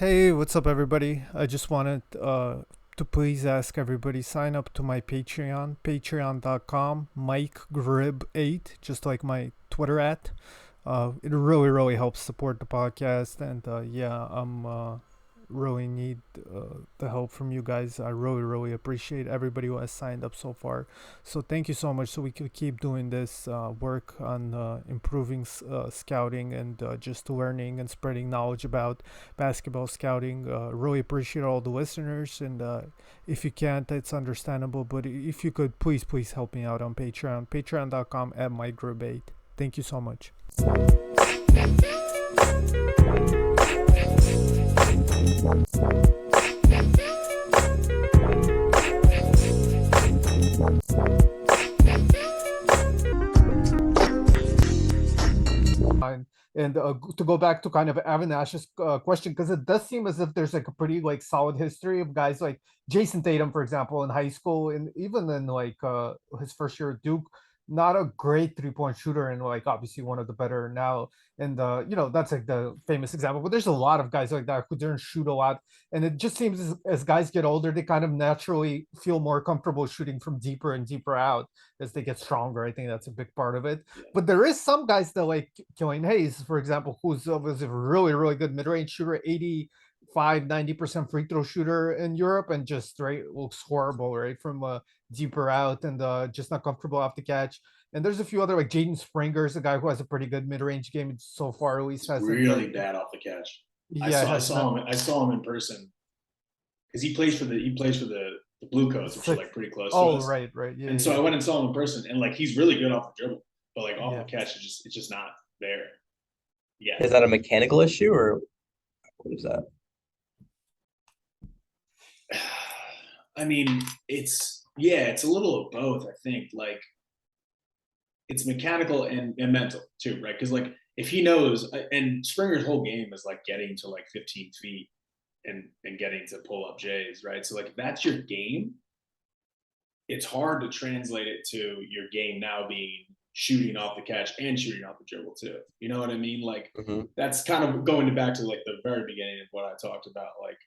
Hey, what's up, everybody? I just wanted to please ask everybody sign up to my Patreon, patreon.com, MikeGrib8, just like my Twitter at. It really helps support the podcast, and yeah, I'm really need the help from you guys. I really appreciate everybody who has signed up so far. So thank you so much. So we can keep doing this work on improving scouting and just learning and spreading knowledge about basketball scouting. Really appreciate all the listeners, and if you can't, it's understandable. But if you could, please help me out on Patreon, patreon.com at MikeGrib8. Thank you so much. And to go back to kind of Avanash's question, because it does seem as if there's like a pretty like solid history of guys like Jason Tatum, for example, in high school, and even in like his first year at Duke, not a great 3-point shooter, and like obviously one of the better now. And that's like the famous example. But there's a lot of guys like that who didn't shoot a lot, and it just seems as guys get older, they kind of naturally feel more comfortable shooting from deeper and deeper out as they get stronger. I think that's a big part of it. Yeah. But there is some guys that like Killian Hayes, for example, who's was a really good mid-range shooter, 85-90% free throw shooter in Europe, and just right looks horrible right from deeper out, and just not comfortable off the catch. And there's a few other like Jaden Springer is a guy who has a pretty good mid-range game so far. At least It's hasn't. really bad off the catch. I Yeah, saw I has not. saw him I saw him in person because he plays for the Blue Coats, which are Six. like pretty close to Oh, us. right. Yeah, And so I yeah, went and saw him in person, and like he's really good off the dribble, but like off yeah. the catch, it's just not there. Yeah, Is that a mechanical issue or what is that? I mean it's a little of both. I think like it's mechanical and mental too, right? Because like if he knows, and Springer's whole game is like getting to like 15 feet and getting to pull up J's, right? So like if that's your game, it's hard to translate it to your game now being shooting off the catch and shooting off the dribble too. You know what I mean? Like that's kind of going back to like the very beginning of what I talked about. Like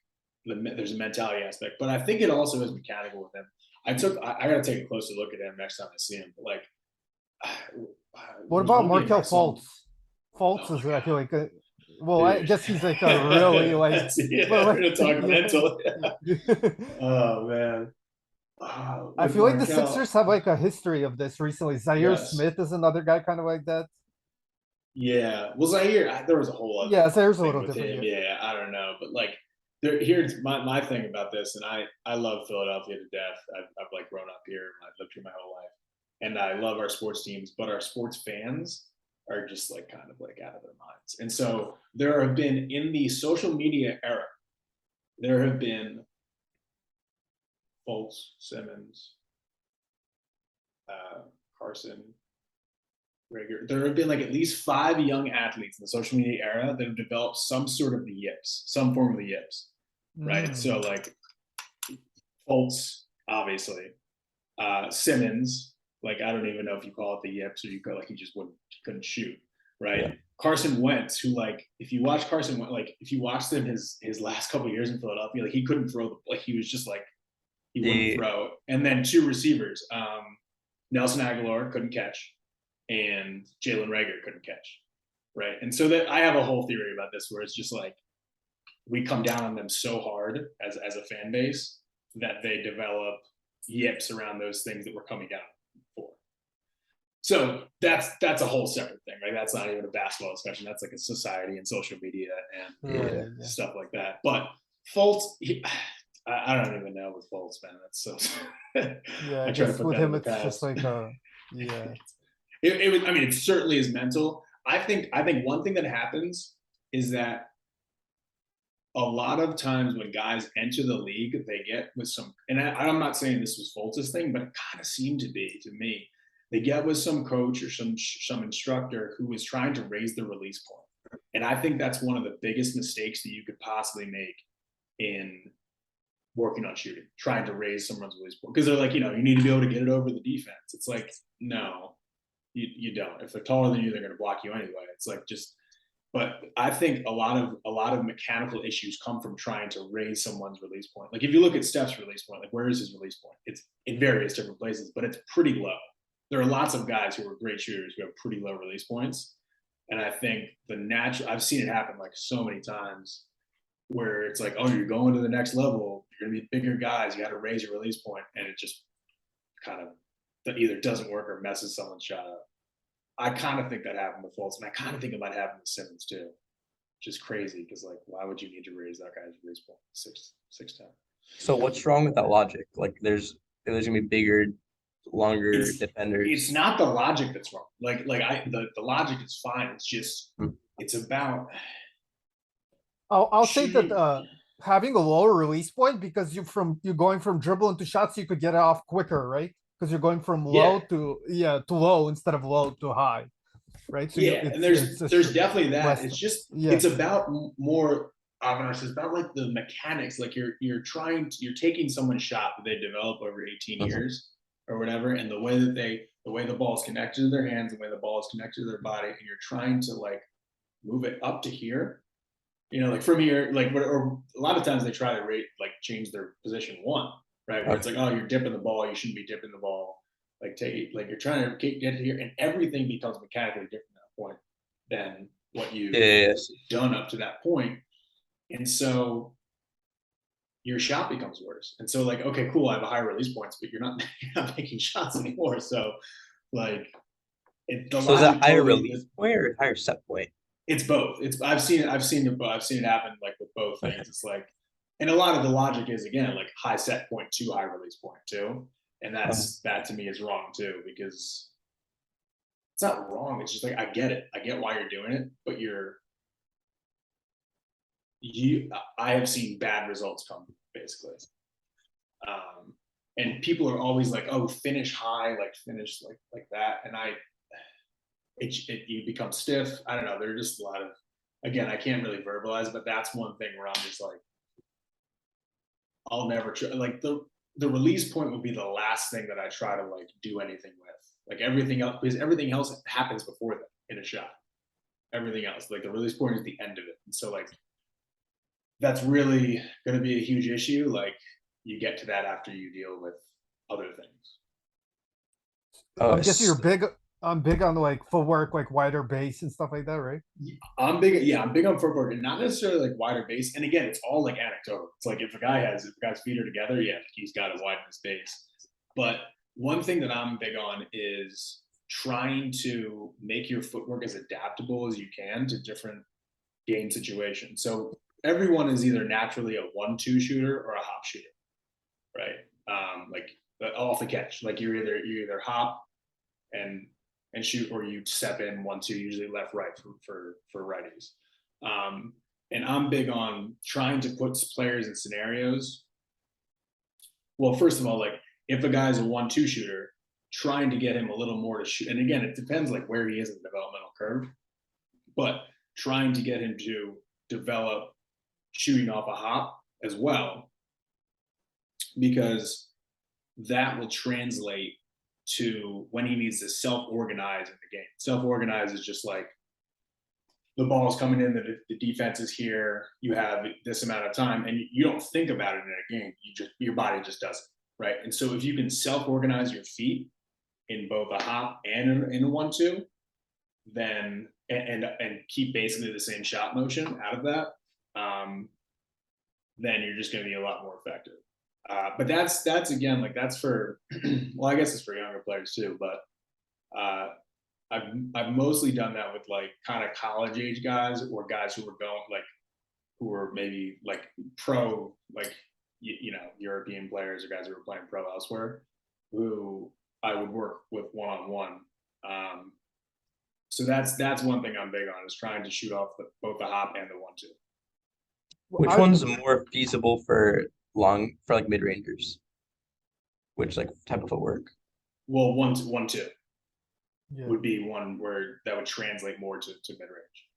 there's a mentality aspect, but I think it also is mechanical with him. I got to take a closer look at him next time I see him. But like What there was about one game where I Markel saw him. Fultz? Fultz Oh my is I feel god, like well, I dude! guess he's like a really like, Yeah, but we're gonna talk yeah. mental. Oh man, I with feel like the Markel, Sixers have like a history of this recently. Zaire yes. Smith is another guy kind of like that. Yeah. Well, Zaire, there was a whole other Yeah, Zaire's a thing little with different. him. Yeah, Yeah, I don't know, but like, here's my thing about this, and I love Philadelphia to death. I've like grown up here. I've lived here my whole life, and I love our sports teams, but our sports fans are just like kind of like out of their minds. And so there have been in the social media era, there have been Fultz, Simmons, Carson, Rager. There have been like at least 5 young athletes in the social media era that have developed some sort of the yips, some form of the yips, right? So mm. like Fultz, obviously, Simmons, like I don't even know if you call it the yips or you go like he couldn't shoot, right? Yeah. Carson Wentz, who like if you watch Carson Wentz, like if you watched him his last couple of years in Philadelphia, like he couldn't throw like he was just like he wouldn't The throw. And then 2 receivers, Nelson Aguilar couldn't catch, and Jalen Rager couldn't catch, right? And so that I have a whole theory about this where it's just like we come down on them so hard as a fan base that they develop yips around those things that we're coming down for. So that's a whole separate thing, right? That's not even a basketball discussion. That's like a society and social media and yeah. Right. Yeah. stuff like that. But Fultz, I don't even know with Fultz, man. That's so. Yeah, I I try to guess put with that in him the it's just past. like yeah. It was. I mean, it certainly is mental. I think one thing that happens is that a lot of times when guys enter the league, they get with some, and I'm not saying this was Fultz's thing, but it kind of seemed to be to me. They get with some coach or some instructor who is trying to raise the release point, and I think that's one of the biggest mistakes that you could possibly make in working on shooting, trying to raise someone's release point because they're like, you need to be able to get it over the defense. It's like, no, you don't. If they're taller than you, they're going to block you anyway. It's like just But I think a lot of mechanical issues come from trying to raise someone's release point. Like if you look at Steph's release point, like where is his release point? It's in various different places, but it's pretty low. There are lots of guys who are great shooters who have pretty low release points. And I think I've seen it happen like so many times where it's like, oh, you're going to the next level, you're gonna be bigger guys, you got to raise your release point, and it just kind of that either doesn't work or messes someone's shot up. I kind of think that happened with Fultz, and I kind of think it might happen with Simmons too. Which is crazy because like, why would you need to raise that guy's release point 6'10"? So what's wrong with that logic? Like there's gonna be bigger, longer defenders. It's not the logic that's wrong. The logic is fine. It's just it's about. I'll say that having a lower release point, because you're going from dribble into shots, you could get it off quicker, right? Because you're going from low to low instead of low to high, right? So and there's definitely that. It's just it's about more. It's about like the mechanics. Like you're taking someone's shot that they develop over 18 years or whatever, and the way the ball is connected to their hands, the way the ball is connected to their body, and you're trying to like move it up to here. Like from here, or a lot of times they try to change their position one, right? Where it's like, oh, you're dipping the ball, you shouldn't be dipping the ball. Like you're trying to get it here, and everything becomes mechanically different at that point than what you've done up to that point. And so your shot becomes worse. And so like, okay, cool, I have a higher release points, but you're not making shots anymore. So like, so is that higher release point or higher set point? It's both. I've seen it happen like with both things. It's like, and a lot of the logic is again like high set point to high release point too, and that to me is wrong too, because it's not wrong. It's just like I get it. I get why you're doing it, but I have seen bad results come basically, and people are always like, oh, finish high, like finish like that, and you become stiff. I don't know. There are just a lot of, again, I can't really verbalize, but that's one thing where I'm just like, I'll never try. Like the release point would be the last thing that I try to like do anything with. Like everything else, because everything else happens before that in a shot. Everything else, like the release point is the end of it. And so like, that's really going to be a huge issue. Like you get to that after you deal with other things. I guess I'm big on like footwork, like wider base and stuff like that, right? I'm big on footwork, and not necessarily like wider base. And again, it's all like anecdotal. It's like if a guy's feet are together, he's got to widen his base. But one thing that I'm big on is trying to make your footwork as adaptable as you can to different game situations. So everyone is either naturally a 1-2 shooter or a hop shooter, right? Like off the catch, like you either hop and shoot, or you step in 1-2, usually left, right for righties. And I'm big on trying to put players in scenarios. Well, first of all, like if a guy's a 1-2 shooter, trying to get him a little more to shoot. And again, it depends like where he is in the developmental curve, but trying to get him to develop shooting off a hop as well, because that will translate to when he needs to self-organize in the game. Self-organize is just like the ball's coming in, the defense is here, you have this amount of time, and you don't think about it in a game. Your body just does it, right? And so if you can self-organize your feet in both a hop and in a 1-2, then and keep basically the same shot motion out of that, then you're just going to be a lot more effective. But that's again, like that's for, well, I guess it's for younger players too, but I've mostly done that with like kind of college age guys, or guys who were maybe like pro, like, European players, or guys who were playing pro elsewhere, who I would work with one-on-one. So that's one thing I'm big on, is trying to shoot off both the hop and the 1-2. Which one's more feasible for like mid-rangers? Which like type of footwork? Well, 1-2 would be one where that would translate more to mid-range.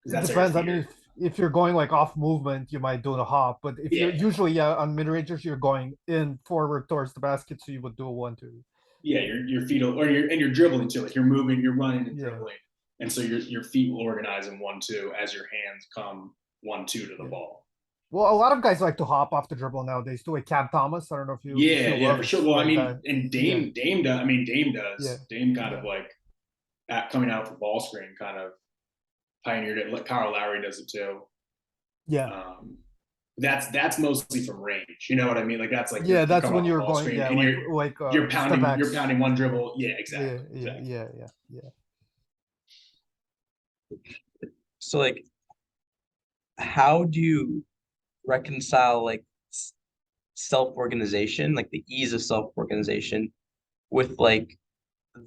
It depends. I mean, if you're going like off movement, you might do the hop, but if you're usually on mid-rangers, you're going in forward towards the basket, so you would do a 1-2. Yeah, your feet, or you're dribbling too, like you're moving, you're running and dribbling, And so your feet will organize in 1-2 as your hands come 1-2 to the ball. Well, a lot of guys like to hop off the dribble nowadays too. Like Cam Thomas, I don't know if you Yeah, yeah, for loves sure. Well, I like mean, that. and Yeah, Dame does. I mean, Dame yeah, does. Dame kind of yeah, like coming out of the ball screen, kind of pioneered it. Like Kyle Lowry does it too. yeah, That's mostly from range. You know what I mean? Like that's like yeah. you're That's coming when off the you're ball going. screen Yeah, and like step you're backs. pounding one dribble. Yeah, Yeah, exactly, yeah, exactly. yeah, yeah, yeah. So like, how do you reconcile like self-organization, like the ease of self-organization, with like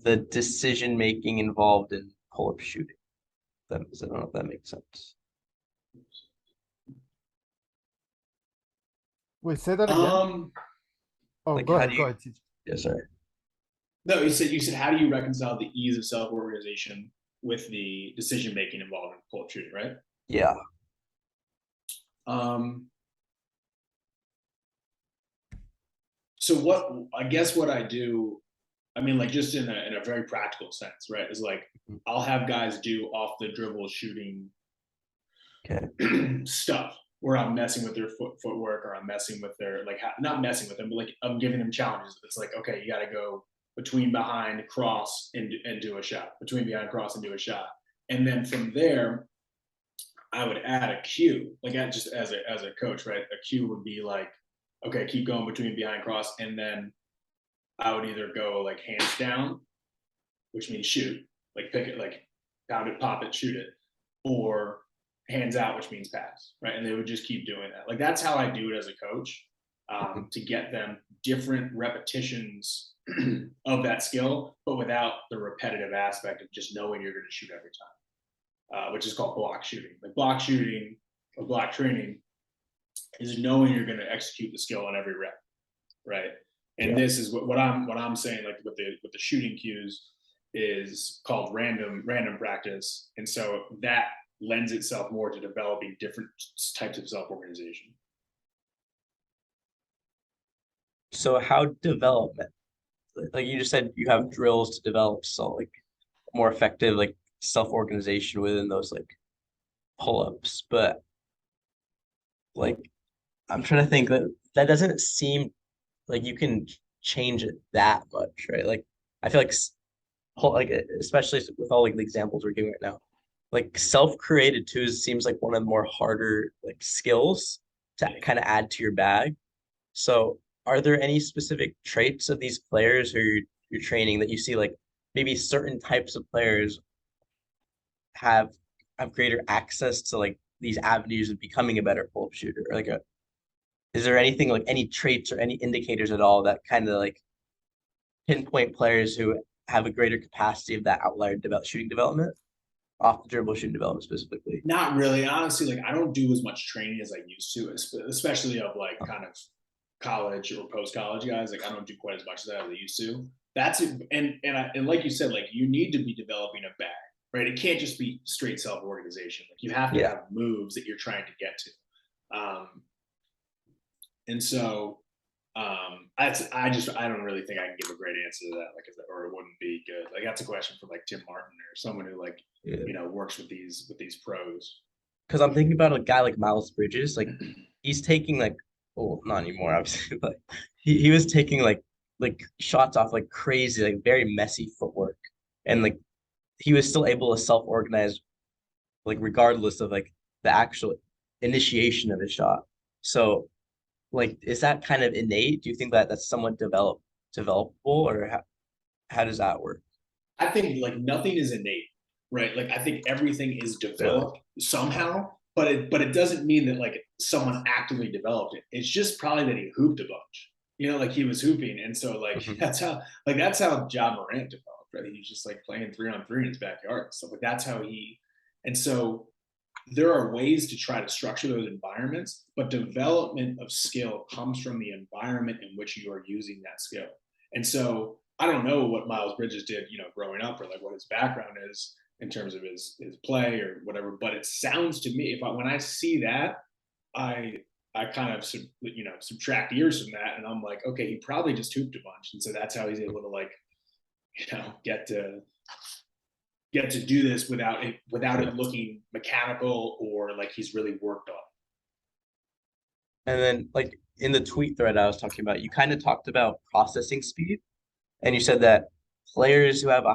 the decision making involved in pull-up shooting? I don't know if that makes sense. Wait, say that again. Um, Oh, Like, go how ahead, do go you? ahead. TJ. Yes, sir. no, you said how do you reconcile the ease of self organization with the decision making involved in pull up shooting, right? Yeah. Um, so what I guess what I do, I mean, like just in a very practical sense, right? Is like I'll have guys do off the dribble shooting Okay. stuff where I'm messing with their footwork or I'm messing with their like not messing with them, but like I'm giving them challenges. It's like okay, you got to go between behind cross and do a shot, between behind cross and do a shot, and then from there I would add a cue, like just as a coach, right? A cue would be like okay, keep going between behind cross, and then I would either go like hands down, which means shoot, like pick it, like pound it, pop it, shoot it, or hands out, which means pass, right? And they would just keep doing that. Like that's how I do it as a coach to get them different repetitions of that skill, but without the repetitive aspect of just knowing you're going to shoot every time, which is called block shooting. Like block shooting or block training is knowing you're going to execute the skill on every rep, right? And Yeah. this is what I'm saying, like with the shooting cues is called random practice, and so that lends itself more to developing different types of self organization. So how development, like you just said, you have drills to develop so like more effective like self-organization within those like pull-ups, but like I'm trying to think that that doesn't seem like you can change it that much, right? Like I feel like like especially with all like the examples we're giving right now, like self-created twos seems like one of the more harder like skills to kind of add to your bag. So are there any specific traits of these players who you're training that you see like maybe certain types of players have have greater access to like these avenues of becoming a better pull-up shooter? Or like a is there anything like any traits or any indicators at all that kind of like pinpoint players who have a greater capacity of that outlier shooting development, off the dribble shooting development specifically? Not really, honestly. Like I don't do as much training as I used to, especially of like kind of college or post college guys. Like I don't do quite as much of that as I used to. That's it. And like you said, like you need to be developing a bag, right? It can't just be straight self organization. Like you have to Yeah. have moves that you're trying to get to. And so I don't really think I can give a great answer to that, like, or it wouldn't be good. Like that's a question for like Tim Martin or someone who like Yeah. works with these pros. Because I'm thinking about a guy like Miles Bridges, like he's taking like, oh, not anymore, obviously, but he was taking like shots off like crazy, like very messy footwork, and like he was still able to self-organize, like regardless of like the actual initiation of his shot. So, like, is that kind of innate? Do you think that that's somewhat developable, or how does that work? I think like nothing is innate, right? Like I think everything is Really? developed somehow, but it doesn't mean that like someone actively developed it. It's just probably that he hooped a bunch. Like he was hooping, and so like Mhm. that's how Ja Morant developed, right? He was just like playing 3-on-3 in his backyard and stuff. Like that's how he, and so there are ways to try to structure those environments, but development of skill comes from the environment in which you are using that skill. And so I don't know what Miles Bridges did, growing up, or like what his background is in terms of his play or whatever. But it sounds to me, when I see that, I kind of subtract years from that, and I'm like, okay, he probably just hooped a bunch, and so that's how he's able to like get to get to do this without it looking mechanical or like he's really worked on. And then like in the tweet thread I was talking about, you kind of talked about processing speed, and you said that players who have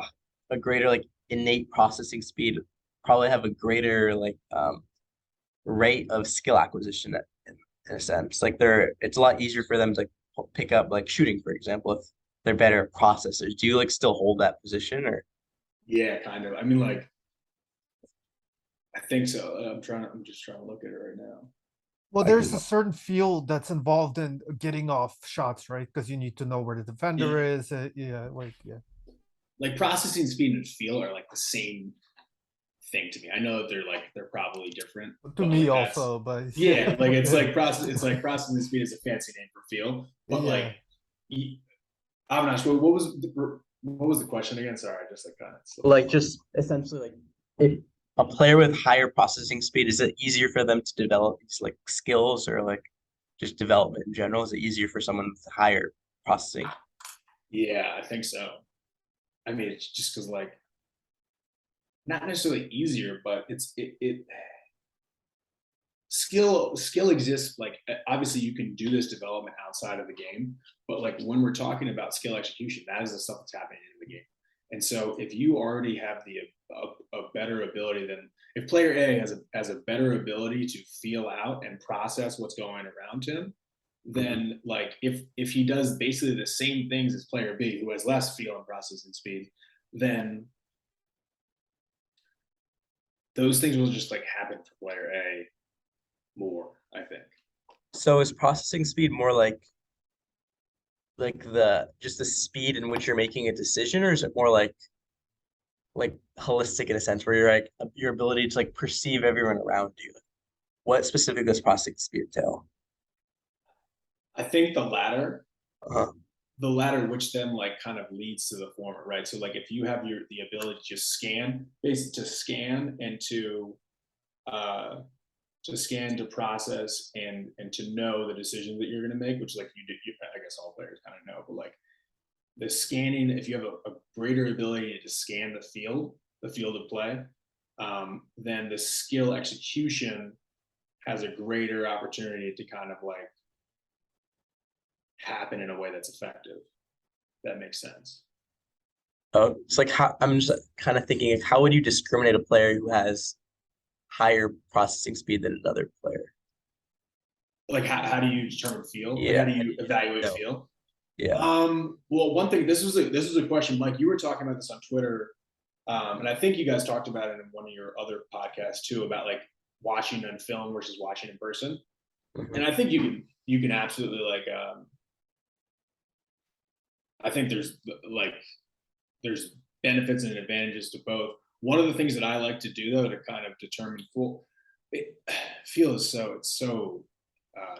a greater like innate processing speed probably have a greater like rate of skill acquisition in a sense. Like it's a lot easier for them to like pick up like shooting, for example, if they're better processors. Do you like still hold that position or? Yeah, kind of. I mean, like, I think so. I'm just trying to look at it right now. Well, I can. there's a certain field that's involved in getting off shots, right? Because you need to know where the defender Yeah, is. Yeah, like yeah. like processing speed and feel are like the same thing to me. I know that they're probably different, To but me like that's also, but yeah, like it's like processing speed is a fancy name for feel, but like yeah. I'm not sure what was the question again? Sorry, I just like kind of slipped my Like mind. just essentially like if a player with higher processing speed, is it easier for them to develop these like skills or like just development in general? Is it easier for someone with higher processing? Yeah, I think so. I mean, it's just because like not necessarily easier, but it skill exists. Like obviously you can do this development outside of the game, but like when we're talking about skill execution, that is the stuff that's happening in the game. And so if you already have a better ability than if player A has a better ability to feel out and process what's going around him, Mhm. then like if he does basically the same things as player B who has less feel and processing speed, then those things will just like happen for player A more, I think. So is processing speed more like the just the speed in which you're making a decision, or is it more like holistic in a sense where you're like your ability to like perceive everyone around you? What specifically does processing speed entail? I think Uh-huh. the latter, which then like kind of leads to the former, right? So like if you have the ability to just scan, basically to scan and uh to scan, to process, and to know the decisions that you're going to make, which like I guess all players kind of know, but like the scanning, if you have a greater ability to scan the field of play, then the skill execution has a greater opportunity to kind of like happen in a way that's effective. That makes sense. Oh, it's like how I'm just kind of thinking of how would you discriminate a player who has higher processing speed than another player? Like how do you determine feel? Like how Yeah, do how do you you evaluate know? feel? Yeah. Well, one thing, this was a question, Mike. You were talking about this on Twitter, and I think you guys talked about it in one of your other podcasts too, about like watching on film versus watching in person. Mhm. And I think you can absolutely like I think like there's benefits and advantages to both. One of the things that I like to do though to kind of determine it, feel is it's so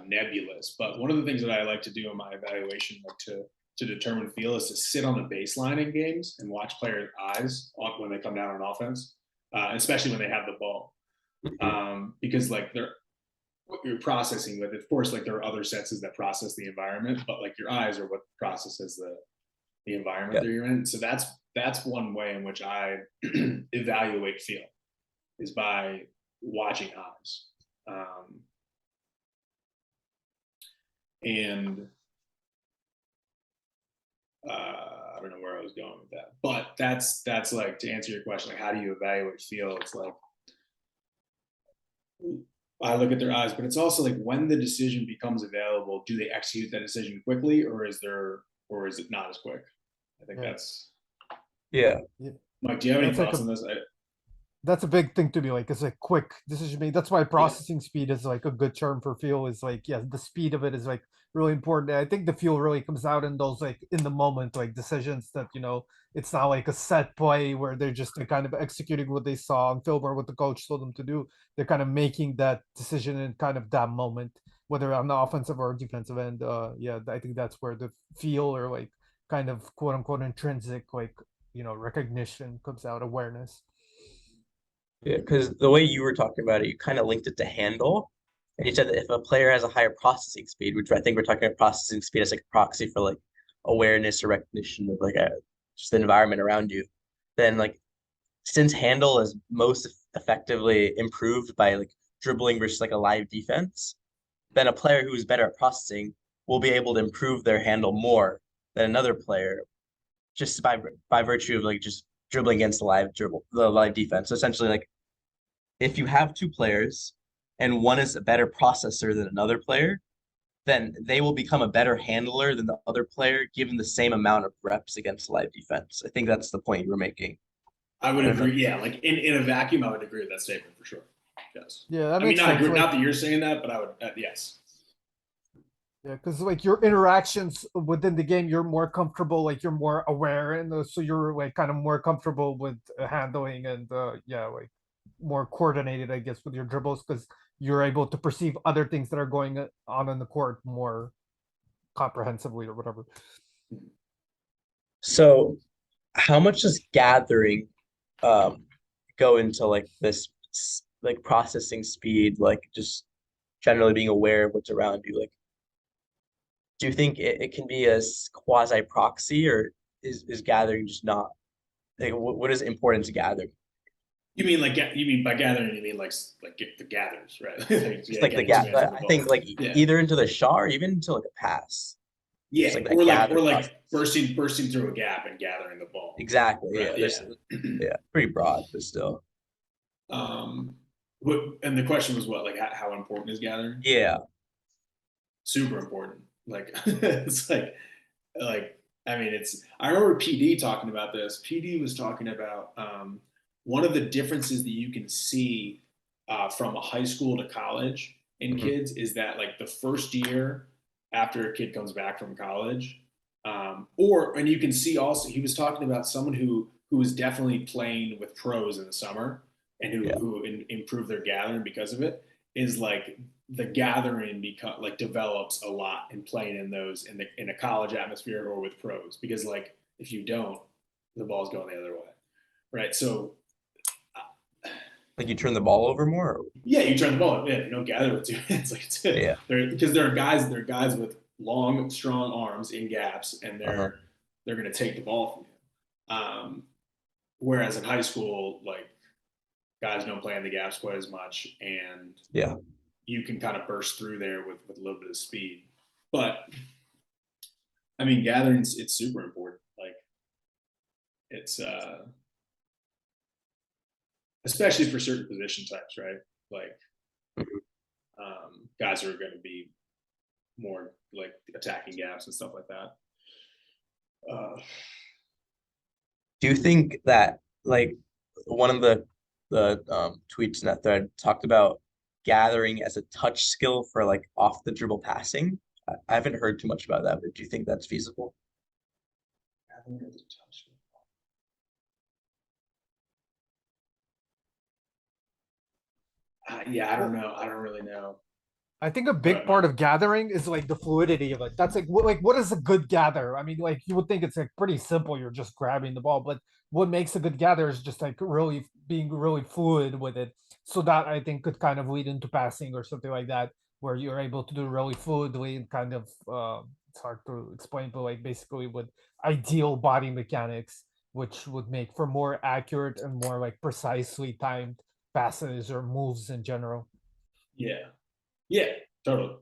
nebulous. But one of the things that I like to do in my evaluation, like to determine feel, is to sit on the baseline in games and watch players' eyes when they come down on offense, especially when they have the ball, Mhm. because like they're what you're processing with. Of course, like there are other senses that process the environment, but like your eyes are what processes the environment Yeah. that you're in. So that's one way in which I evaluate feel is by watching eyes. And I don't know where I was going with that, but that's like to answer your question, like how do you evaluate feel? It's like I look at their eyes, but it's also like when the decision becomes available, do they execute that decision quickly, or is it not as quick? I think Yeah. that's Yeah. Yeah. Mike. Do you have any That's like thoughts a on this? that's a big thing to me. Like it's like quick decision making. That's why Yeah, processing speed is like a good term for feel. Is like yeah, the speed of it is like really important. I think the feel really comes out in those like in the moment like decisions that it's not like a set play where they're just like, kind of executing what they saw on film or what the coach told them to do. They're kind of making that decision in kind of that moment, whether on the offensive or defensive end. Yeah, I think that's where the feel or like kind of quote unquote intrinsic like recognition comes out, awareness. Yeah, because the way you were talking about it, you kind of linked it to handle. And you said that if a player has a higher processing speed, which I think we're talking about processing speed as like a proxy for like awareness or recognition of like just the environment around you, then like since handle is most effectively improved by like dribbling versus like a live defense, then a player who is better at processing will be able to improve their handle more than another player just by virtue of like just dribbling against the live defense. So essentially, like if you have two players and one is a better processor than another player, then they will become a better handler than the other player given the same amount of reps against live defense. I think that's the point you were making. I would I don't know. agree. Yeah, like in a vacuum, I would agree with that statement for sure. Yes. Yeah, that I mean, makes sense. not that you're saying that, but I would. Yes. Yeah, because like your interactions within the game, you're more comfortable, like you're more aware, and so you're like kind of more comfortable with handling and yeah, like more coordinated, I guess, with your dribbles because you're able to perceive other things that are going on in the court more comprehensively or whatever. So how much does gathering um go into like this like processing speed, like just generally being aware of what's around you? Like, do you think it can be a quasi proxy, or is gathering just not like what is important to gather? You mean like you mean by gathering? You mean like get the gathers, right? Like, Just yeah, like the getting two gap. hands on the I ball. think like Yeah, either into the shot or even into like a pass. Just yeah, like that gather or process. like bursting through a gap and gathering the ball. Exactly. Right. Yeah. Yeah. Yeah, pretty broad, but still. What and the question was what like how important is gathering? Yeah. Super important. Like it's like I mean it's I remember PD talking about this. PD was talking about one of the differences that you can see from a high school to college in Mhm. kids is that like the first year after a kid comes back from college, or and you can see also he was talking about someone who was definitely playing with pros in the summer and Yeah. who improved their gathering because of it is like the gathering like develops a lot in playing in those in a college atmosphere or with pros because like if you don't the ball's going the other way, right? So Like you turn the ball over more? yeah, you turn the ball. Yeah, you don't gather with two hands. Like Yeah. because there are guys with long, strong arms in gaps, and Uh-huh. they're going to take the ball from you. Whereas in high school, like guys don't play in the gaps quite as much, and Yeah. you can kind of burst through there with a little bit of speed. But I mean, gatherings it's super important. Like it's especially for certain position types, right? Like Mhm. guys are going to be more like attacking gaps and stuff like that. Do you think that like one of the tweets in that thread talked about gathering as a touch skill for like off the dribble passing? I haven't heard too much about that, but do you think that's feasible? Yeah, I don't Well, know. I don't really know. I think a big But part of gathering is like the fluidity of it. That's like what is a good gather? I mean, like you would think it's like pretty simple. You're just grabbing the ball, but what makes a good gather is just like really being really fluid with it. So that I think could kind of lead into passing or something like that, where you're able to do really fluidly and kind of it's hard to explain, but like basically with ideal body mechanics, which would make for more accurate and more like precisely timed passes or moves in general. yeah, yeah, totally.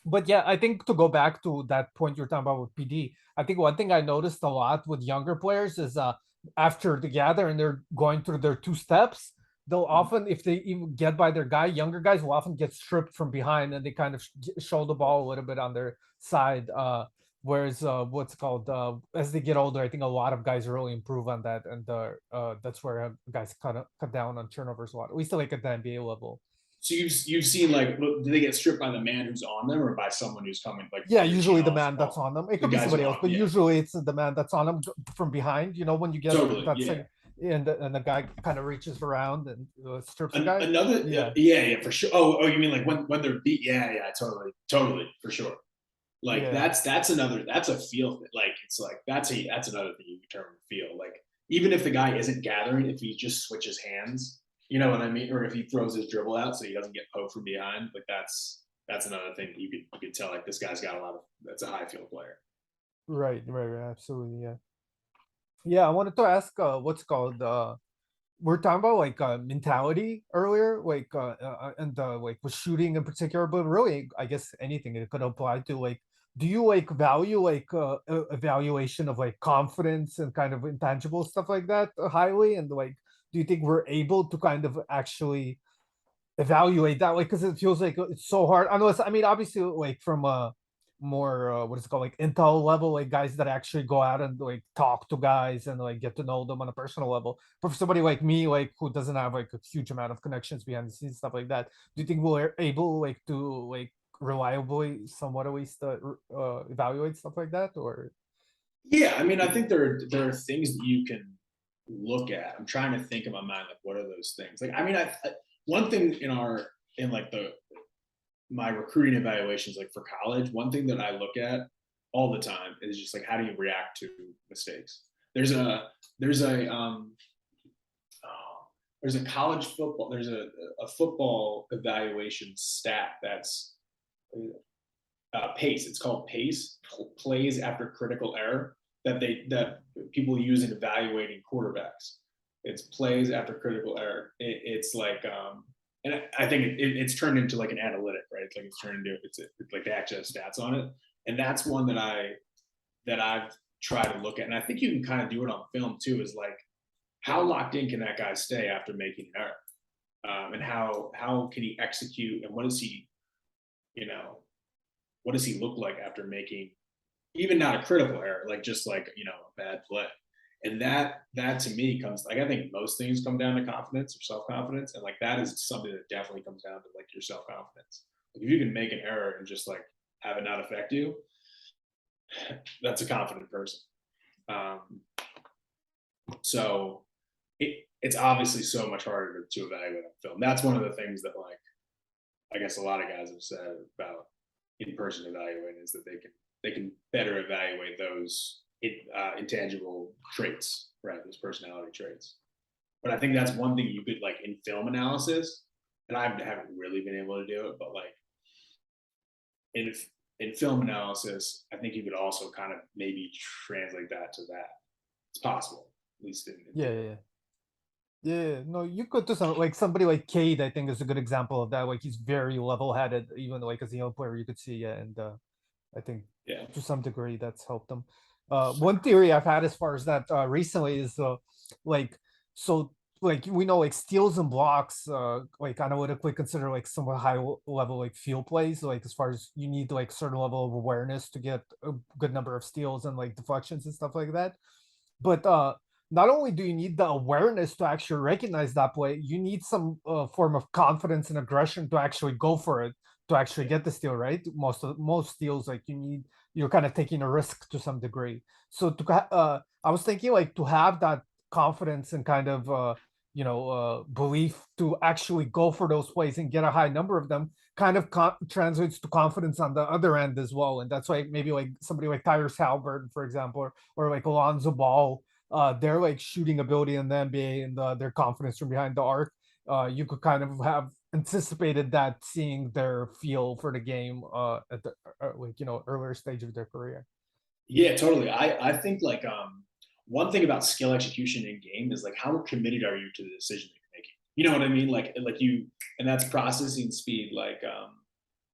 But yeah, I think to go back to that point you're talking about with PD, I think one thing I noticed a lot with younger players is after the gather and they're going through their two steps, they'll often, if they even get by their guy, younger guys will often get stripped from behind and they kind of show the ball a little bit on their side. Whereas what's called as they get older, I think a lot of guys really improve on that, and that's where guys cut down on turnovers a lot. At least like at the NBA level. So you've seen like do they get stripped by the man who's on them or by someone who's coming like Yeah, your team usually the off man that's on them. It the could be guys somebody who else, on but yeah usually it's the man that's on them from behind. You know, when you get totally that yeah thing, and the guy kind of reaches around and strips the guy. another Yeah, yeah for sure. Oh you mean like when they're beat? Yeah totally for sure. Like yeah, that's another that's a feel like it's like that's another thing you determine feel like even if the guy isn't gathering if he just switches hands, you know what I mean, or if he throws his dribble out so he doesn't get poked from behind, like that's another thing you could tell like this guy's got a lot of that's a high field player. right, absolutely, yeah. Yeah, I wanted to ask what's called we're talking about like mentality earlier, like and like with shooting in particular, but really I guess anything it could apply to. Like, do you like value like evaluation of like confidence and kind of intangible stuff like that highly? And like, do you think we're able to kind of actually evaluate that way? Because it feels like it's so hard, unless I mean obviously like from a more what is it called, like intel level, like guys that actually go out and like talk to guys and like get to know them on a personal level. But for somebody like me, like who doesn't have like a huge amount of connections behind the scenes, stuff like that, do you think we're able like to like reliably, somewhat at least, evaluate stuff like that? Or Yeah, I mean, I think there are things that you can look at. I'm trying to think in my mind like what are those things? Like, I mean, one thing in like the my recruiting evaluations, like for college, one thing that I look at all the time is just like how do you react to mistakes. There's a there's a oh, there's a college football there's a football evaluation stat that's pace. It's called pace, plays after critical error, that people use in evaluating quarterbacks. It's plays after critical error. It's like and I think it's turned into like an analytic, right? It's like it's turned into it's like they actually have stats on it, and that's one that I've tried to look at, and I think you can kind of do it on film too. Is like how locked in can that guy stay after making an error, and how can he execute, and what does he, you know, what does he look like after making even not a critical error, like just like a bad play. And that to me comes like I think most things come down to confidence or self confidence, and like that is something that definitely comes down to like your self confidence. Like if you can make an error and just like have it not affect you, that's a confident person. Um, so it's obviously so much harder to evaluate on film. That's one of the things that like I guess a lot of guys have said about in-person evaluating is that they can better evaluate those intangible traits, right? Those personality traits. But I think that's one thing you could like in film analysis, and I haven't really been able to do it, but like in in film analysis, I think you could also kind of maybe translate that to that. It's possible, at least in yeah, theory. yeah, yeah. Yeah, no, you could do some like somebody like Cade, I think is a good example of that. Like he's very level-headed, even like as a young player, you could see, yeah, and I think Yeah. to some degree that's helped them. One theory I've had as far as that recently is like so like we know like steals and blocks like analytically consider like somewhat high level like field plays, like as far as you need like certain level of awareness to get a good number of steals and like deflections and stuff like that. But not only do you need the awareness to actually recognize that play, you need some form of confidence and aggression to actually go for it, to actually Yeah. get the steal, right? Most steals, like you're kind of taking a risk to some degree. So I was thinking like to have that confidence and kind of belief to actually go for those plays and get a high number of them kind of translates to confidence on the other end as well. And that's why maybe like somebody like Tyrese Halliburton, for example, or like Alonzo Ball, their like shooting ability in the NBA and their confidence from behind the arc, you could kind of have anticipated that seeing their feel for the game at the like earlier stage of their career. Yeah, totally. I think like one thing about skill execution in game is like how committed are you to the decision that you're making? You know what I mean? Like you, and that's processing speed. Like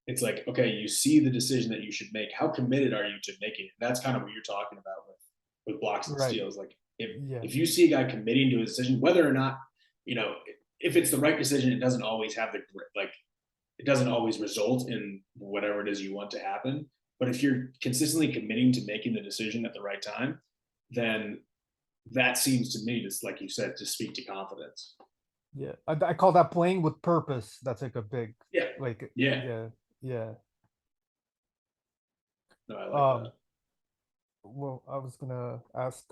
it's like okay, you see the decision that you should make. How committed are you to making it? And that's kind of what you're talking about with blocks and Right. steals. Like Yeah. if you see a guy committing to a decision, whether or not you know if it's the right decision, it doesn't always have the like it doesn't always result in whatever it is you want to happen. But if you're consistently committing to making the decision at the right time, then that seems to me, just like you said, to speak to confidence. Yeah. I call that playing with purpose. That's like a big, Yeah. like, Yeah. yeah, yeah. No, I like Um, that. well, I was gonna ask,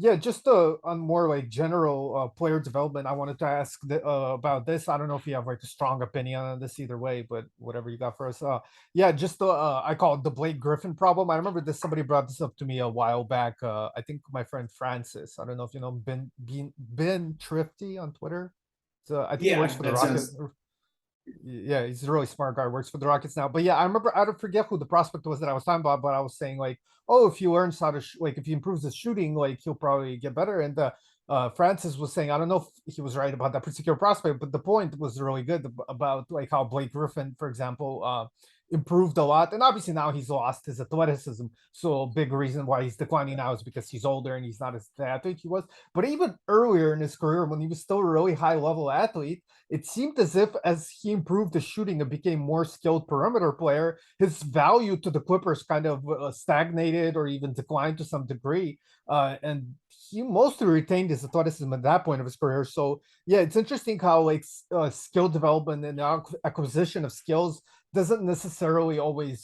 yeah, just on more like general player development. I wanted to ask about this. I don't know if you have like a strong opinion on this either way, but whatever you got for us. Yeah, just I call it the Blake Griffin problem. I remember this somebody brought this up to me a while back. I think my friend Francis. I don't know if you know Ben Trifty on Twitter. So I think he works Yeah, for the that Rocket. sounds Yeah, he's a really smart guy. Works for the Rockets now. But yeah, I remember, I don't forget who the prospect was that I was talking about, but I was saying like, oh, if he learns how to like if he improves his shooting, like he'll probably get better. And Francis was saying, I don't know if he was right about that particular prospect, but the point was really good about like how Blake Griffin, for example, improved a lot. And obviously now he's lost his athleticism. So a big reason why he's declining now is because he's older and he's not as the athlete he was. But even earlier in his career, when he was still a really high level athlete, it seemed as if as he improved the shooting and became more skilled perimeter player, his value to the Clippers kind of stagnated or even declined to some degree. And he mostly retained his athleticism at that point of his career. So yeah, it's interesting how like skill development and acquisition of skills doesn't necessarily always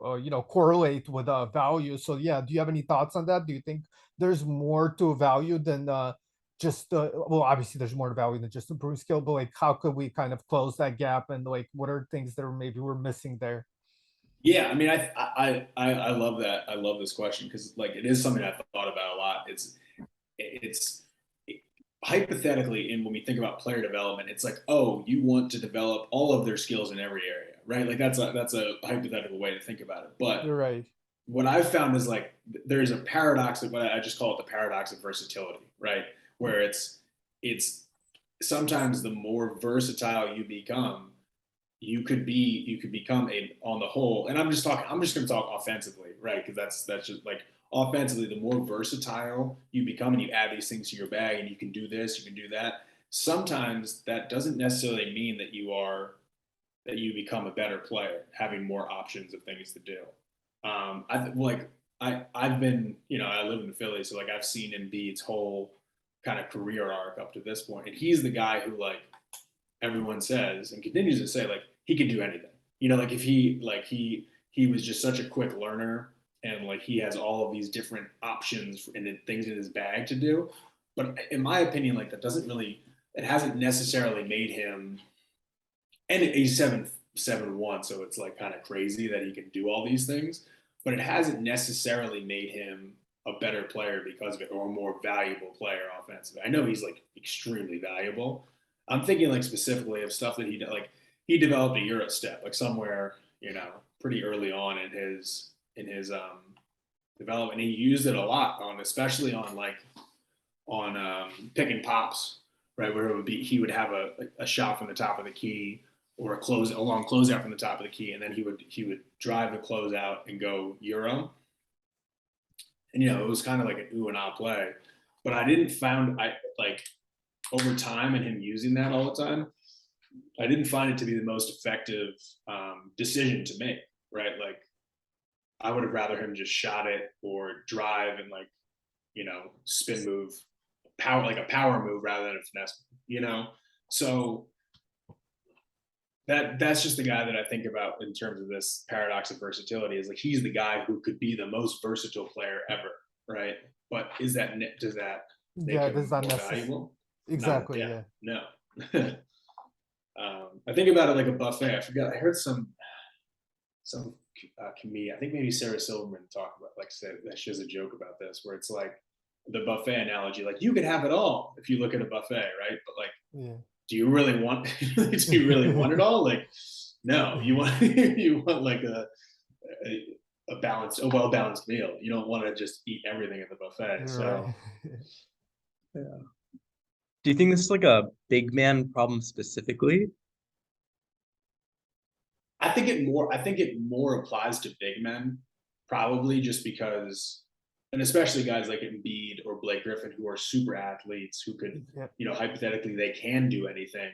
correlate with value. So yeah, do you have any thoughts on that? Do you think there's more to a value than just well, obviously there's more to value than just improving skill, but like how could we kind of close that gap, and like what are things that are maybe we're missing there? Yeah, I mean, I love that. I love this question because like it is something I thought about a lot. It's hypothetically, and when we think about player development, it's like, oh, you want to develop all of their skills in every area, right? Like that's a hypothetical way to think about it. But You're right. what I've found is like there's a paradox of what I just call it the paradox of versatility, right? Where it's sometimes the more versatile you become, you could become a on the whole, and I'm just going to talk offensively, right? Because that's just like offensively, the more versatile you become and you add these things to your bag and you can do this, you can do that. Sometimes that doesn't necessarily mean that you become a better player, having more options of things to do. I like I've been, I live in Philly, so like I've seen Embiid's whole kind of career arc up to this point, and he's the guy who like everyone says and continues to say like he could do anything. Like if he was just such a quick learner and like he has all of these different options and things in his bag to do. But in my opinion, like that doesn't really it hasn't necessarily made him, and he's 7'1", so it's like kind of crazy that he can do all these things, but it hasn't necessarily made him a better player because of it or a more valuable player offensively. I know he's like extremely valuable. I'm thinking like specifically of stuff that he developed a Euro step like somewhere, pretty early on in his development. He used it a lot on, especially on like on pick and pops, right? Where it would be he would have a shot from the top of the key or a long closeout from the top of the key, and then he would drive the closeout and go Euro. And it was kind of like an ooh and ah play. But I didn't found I like over time and him using that all the time, I didn't find it to be the most effective decision to make, right? Like I would have rather him just shot it or drive and like, spin move, power, like a power move rather than a finesse. So that's just the guy that I think about in terms of this paradox of versatility is like he's the guy who could be the most versatile player ever, right? But does that make Yeah, this is him more unnecessary. valuable? Not Exactly. yeah, Yeah. no. I think about it like a buffet. I forgot. I heard some comedian. I think maybe Sarah Silverman talk about like said that she has a joke about this where it's like the buffet analogy. Like you could have it all if you look at a buffet, right? But like Yeah. do you really want do you really want it all? Like, no, you want you want like a balanced, a well balanced meal. You don't want to just eat everything at the buffet. You're right. So yeah. Do you think this is like a big man problem specifically? I think it more applies to big men, probably just because, and especially guys like Embiid or Blake Griffin who are super athletes who could, Yeah. hypothetically they can do anything,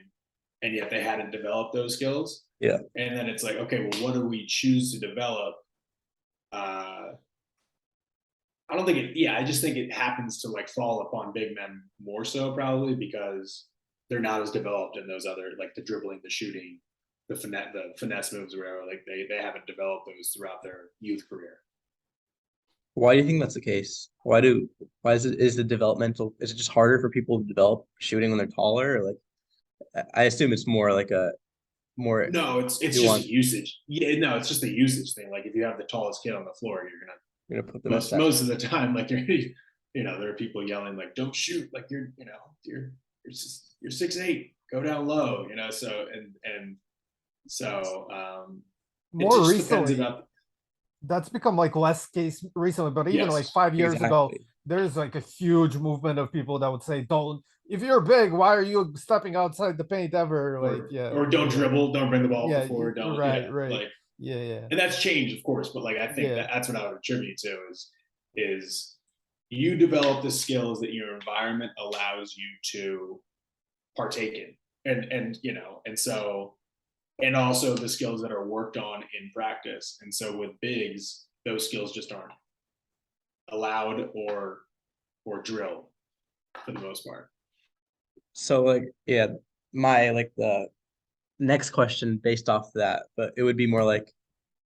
and yet they hadn't developed those skills. Yeah. And then it's like, okay, well, what do we choose to develop? Uh, I don't think it. Yeah, I just think it happens to like fall upon big men more so probably because they're not as developed in those other like the dribbling, the shooting, the finesse moves or whatever. Like they haven't developed those throughout their youth career. Why do you think that's the case? Why is the developmental, is it just harder for people to develop shooting when they're taller? Or like I assume it's more like a more No, it's just a nuanced, usage. Yeah, no, it's just a usage thing. Like if you have the tallest kid on the floor, you're gonna put the best most of the time like there are people yelling like don't shoot like you're 6'8". go down low, you know. So and so it More just depends recently, about. that's become like less case recently, but even like Yes, 5 years ago, Exactly. there's like a huge movement of people that would say, "Don't if you're big, why are you stepping outside the paint ever?" Like, yeah, or don't yeah, dribble, don't bring the ball up the yeah, floor, don't, right, yeah, right, like, yeah, yeah, and that's changed, of course, but like I think yeah. that that's what I would attribute to is you develop the skills that your environment allows you to partake in, and you know, and so and also the skills that are worked on in practice. And so with bigs, those skills just aren't allowed or drilled for the most part. So like yeah, my like the next question based off that, but it would be more like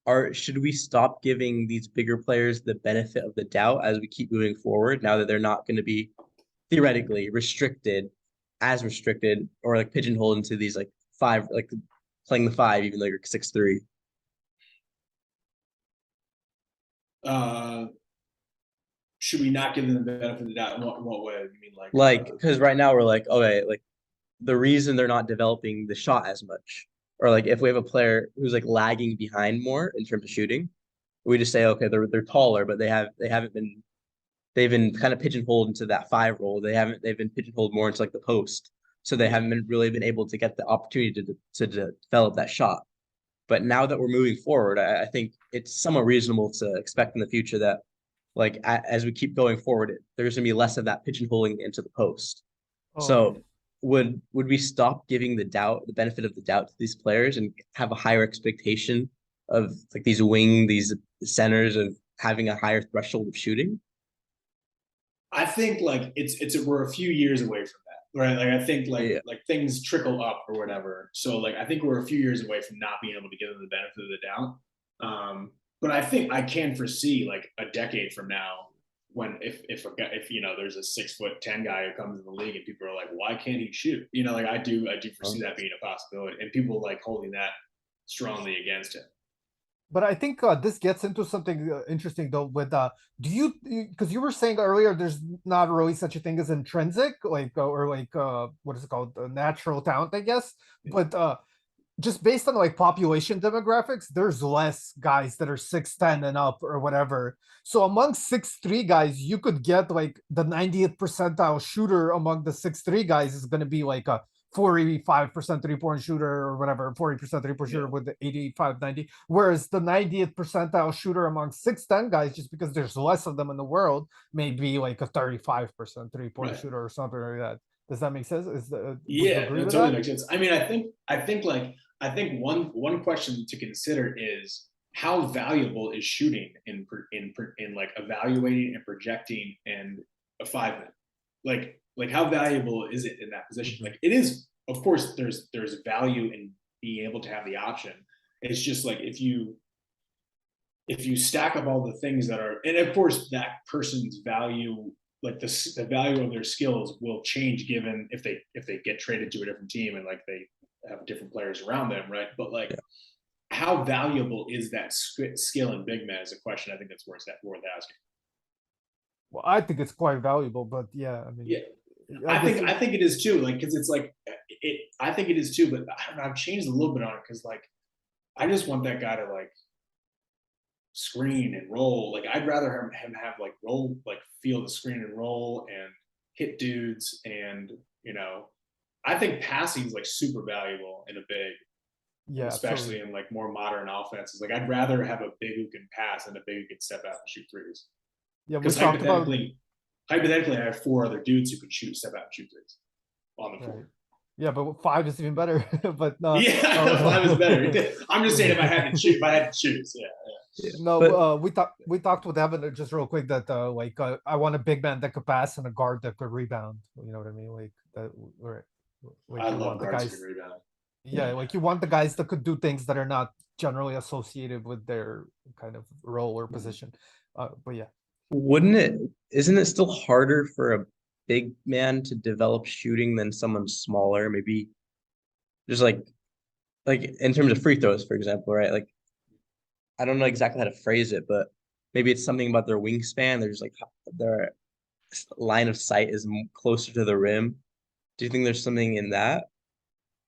are should we stop giving these bigger players the benefit of the doubt as we keep moving forward now that they're not going to be theoretically restricted or like pigeonholed into these like five like playing the five even though you're 6'3"? Uh, should we not give them the benefit of the doubt? In what way? You mean like Like because right now we're like okay like the reason they're not developing the shot as much or like if we have a player who's like lagging behind more in terms of shooting we just say okay they're taller but they've been kind of pigeonholed into that five role. They've been pigeonholed more into like the post. So they yeah. haven't been really been able to get the opportunity to develop that shot. But now that we're moving forward, I think it's somewhat reasonable to expect in the future that like as we keep going forward, there's gonna be less of that pigeonholing into the post. Okay. So would we stop giving the benefit of the doubt to these players and have a higher expectation of like these centers of having a higher threshold of shooting? I think like we're a few years away from that, right? Like I think Yeah. like things trickle up or whatever. So like I think we're a few years away from not being able to give them the benefit of the doubt. But I think I can foresee like a decade from now when if you know there's a 6'10" guy who comes in the league and people are like, why can't he shoot? You know, like I do foresee that being a possibility, and people like holding that strongly against him. But I think this gets into something interesting though. With do you because you were saying earlier there's not really such a thing as intrinsic, like or like what is it called, natural talent, I guess. But just based on like population demographics, there's less guys that are 6'10" and up or whatever. So among 6'3" guys, you could get like the 90th percentile shooter among the 6'3" guys is going to be like a 45% 3-point shooter or whatever, 40% 3-point shooter Yeah, with the 85, 90. Whereas the 90th percentile shooter among 6'10" guys, just because there's less of them in the world, may be like a 35% 3-point right. shooter or something like that. Does that make sense? Would you Yeah, agree that with totally that? makes sense. I mean, I think one question to consider is how valuable is shooting in like evaluating and projecting and a 5 minute, like how valuable is it in that position? Mhm. Like it is, of course. There's value in being able to have the option. It's just like if you stack up all the things that are, and of course that person's value, like the value of their skills will change given if they get traded to a different team and like they have different players around them, right? But like Yeah. how valuable is that skill in big man is a question I think that's worth asking. Well, I think it's quite valuable, but yeah, I mean, Yeah, I guess I think it is too. Like because it's like it. I think it is too, but I don't know, I've changed a little bit on it because like I just want that guy to like screen and roll. Like I'd rather him have like roll, like feel the screen and roll and hit dudes. And you know, I think passing is like super valuable in a big, and yeah, absolutely. especially in like more modern offenses. Like I'd rather have a big who can pass than a big who can step out and shoot threes. Yeah, we Because talked about hypothetically, I have four other dudes who can step out and shoot threes on the right. floor. Yeah, but five is even better. But no, Yeah, five is better. I'm just saying if I had to choose, yeah, Yeah. no. But We talked with Evan just real quick that like I want a big man that could pass and a guard that could rebound. You know what I mean? Like that, or I like you love want the guards who can guys. rebound. Yeah, like you want the guys that could do things that are not generally associated with their kind of role or position. But yeah. wouldn't it isn't it still harder for a big man to develop shooting than someone smaller? Maybe just like in terms of free throws, for example, right? Like I don't know exactly how to phrase it, but maybe it's something about their wingspan. There's like their line of sight is closer to the rim. Do you think there's something in that?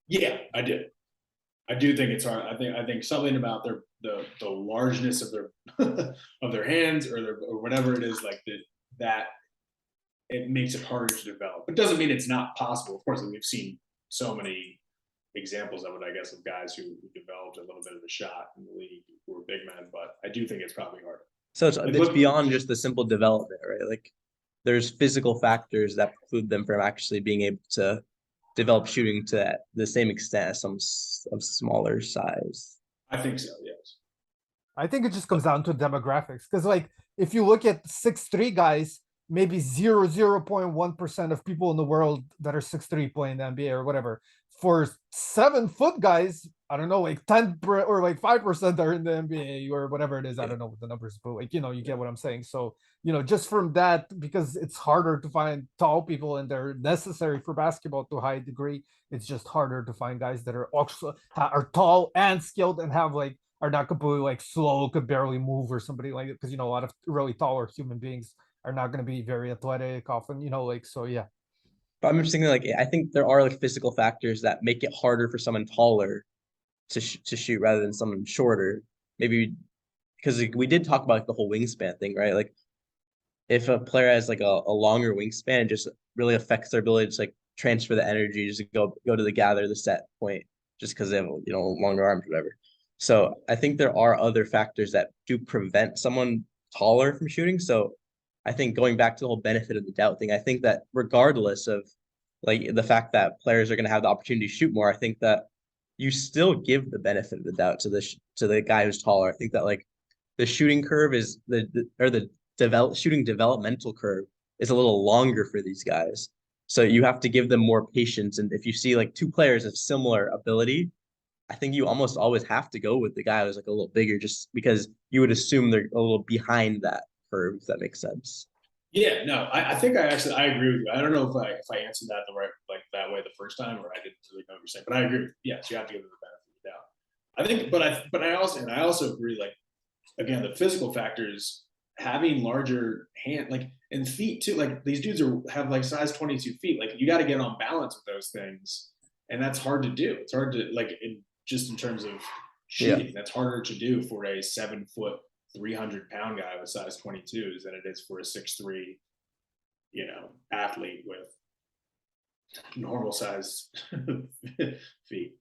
Yeah, I do. I do think it's hard. I think something about the largeness of their of their hands or whatever it is like that it makes it harder to develop. It doesn't mean it's not possible. Of course, we've seen so many examples of it, I guess, of guys who developed a little bit of a shot in the league who were big men, but I do think it's probably harder. So Like it's look, beyond just the simple development, right? Like there's physical factors that preclude them from actually being able to develop shooting to the same extent as some of smaller size. I think so. Yes. I think it just comes down to demographics. Because like if you look at 6'3" guys, maybe 0.1% of people in the world that are 6'3" play in the NBA or whatever. For 7-foot guys, I don't know, like 10 or like 5% are in the NBA or whatever it is. I Yeah. don't know what the numbers, but like, you get what I'm saying. So, just from that, because it's harder to find tall people and they're necessary for basketball to a high degree, it's just harder to find guys that are also are tall and skilled and have like are not completely like slow, could barely move or somebody like it. Because a lot of really taller human beings are not going to be very athletic often, like so. Yeah, But I'm just thinking like I think there are like physical factors that make it harder for someone taller to shoot rather than someone shorter. Maybe because like, we did talk about like, the whole wingspan thing, right? Like if a player has like a longer wingspan, it just really affects their ability to like transfer the energy, just to go to the gather, the set point, just because they have longer arms, or whatever. So I think there are other factors that do prevent someone taller from shooting. So I think going back to the whole benefit of the doubt thing, I think that regardless of like the fact that players are going to have the opportunity to shoot more, I think that you still give the benefit of the doubt to the guy who's taller. I think that like the shooting curve is the shooting developmental curve is a little longer for these guys. So you have to give them more patience. And if you see like two players of similar ability, I think you almost always have to go with the guy who's like a little bigger, just because you would assume they're a little behind that curve, if that makes sense. Yeah, no, I think I agree with you. I don't know if I answered that the right like that way the first time or I didn't really know what you're saying, but I agree. Yes, you have to give them the benefit of the doubt. I think, but I also agree. Like again, the physical factors, having larger hand like and feet too. Like these dudes have like size 22 feet. Like you got to get on balance with those things, and that's hard to do. It's hard to like just in terms of Yeah. shooting. That's harder to do for a 7 foot 300-pound guy with size 22s than it is for a 6'3", athlete with normal size feet.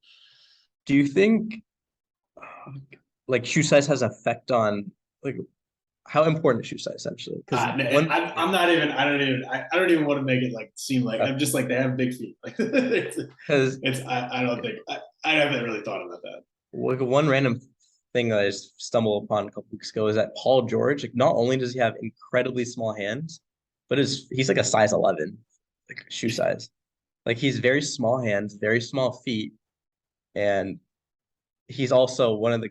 Do you think like shoe size has effect on like how important is shoe size essentially? Because one, I'm not even. I don't even want to make it like seem like I'm just like they have big feet. Like because I don't think I haven't really thought about that. like one random thing that I just stumbled upon a couple weeks ago is that Paul George, like not only does he have incredibly small hands, but he's like a size 11, like shoe size. Like he's very small hands, very small feet, and he's also one of the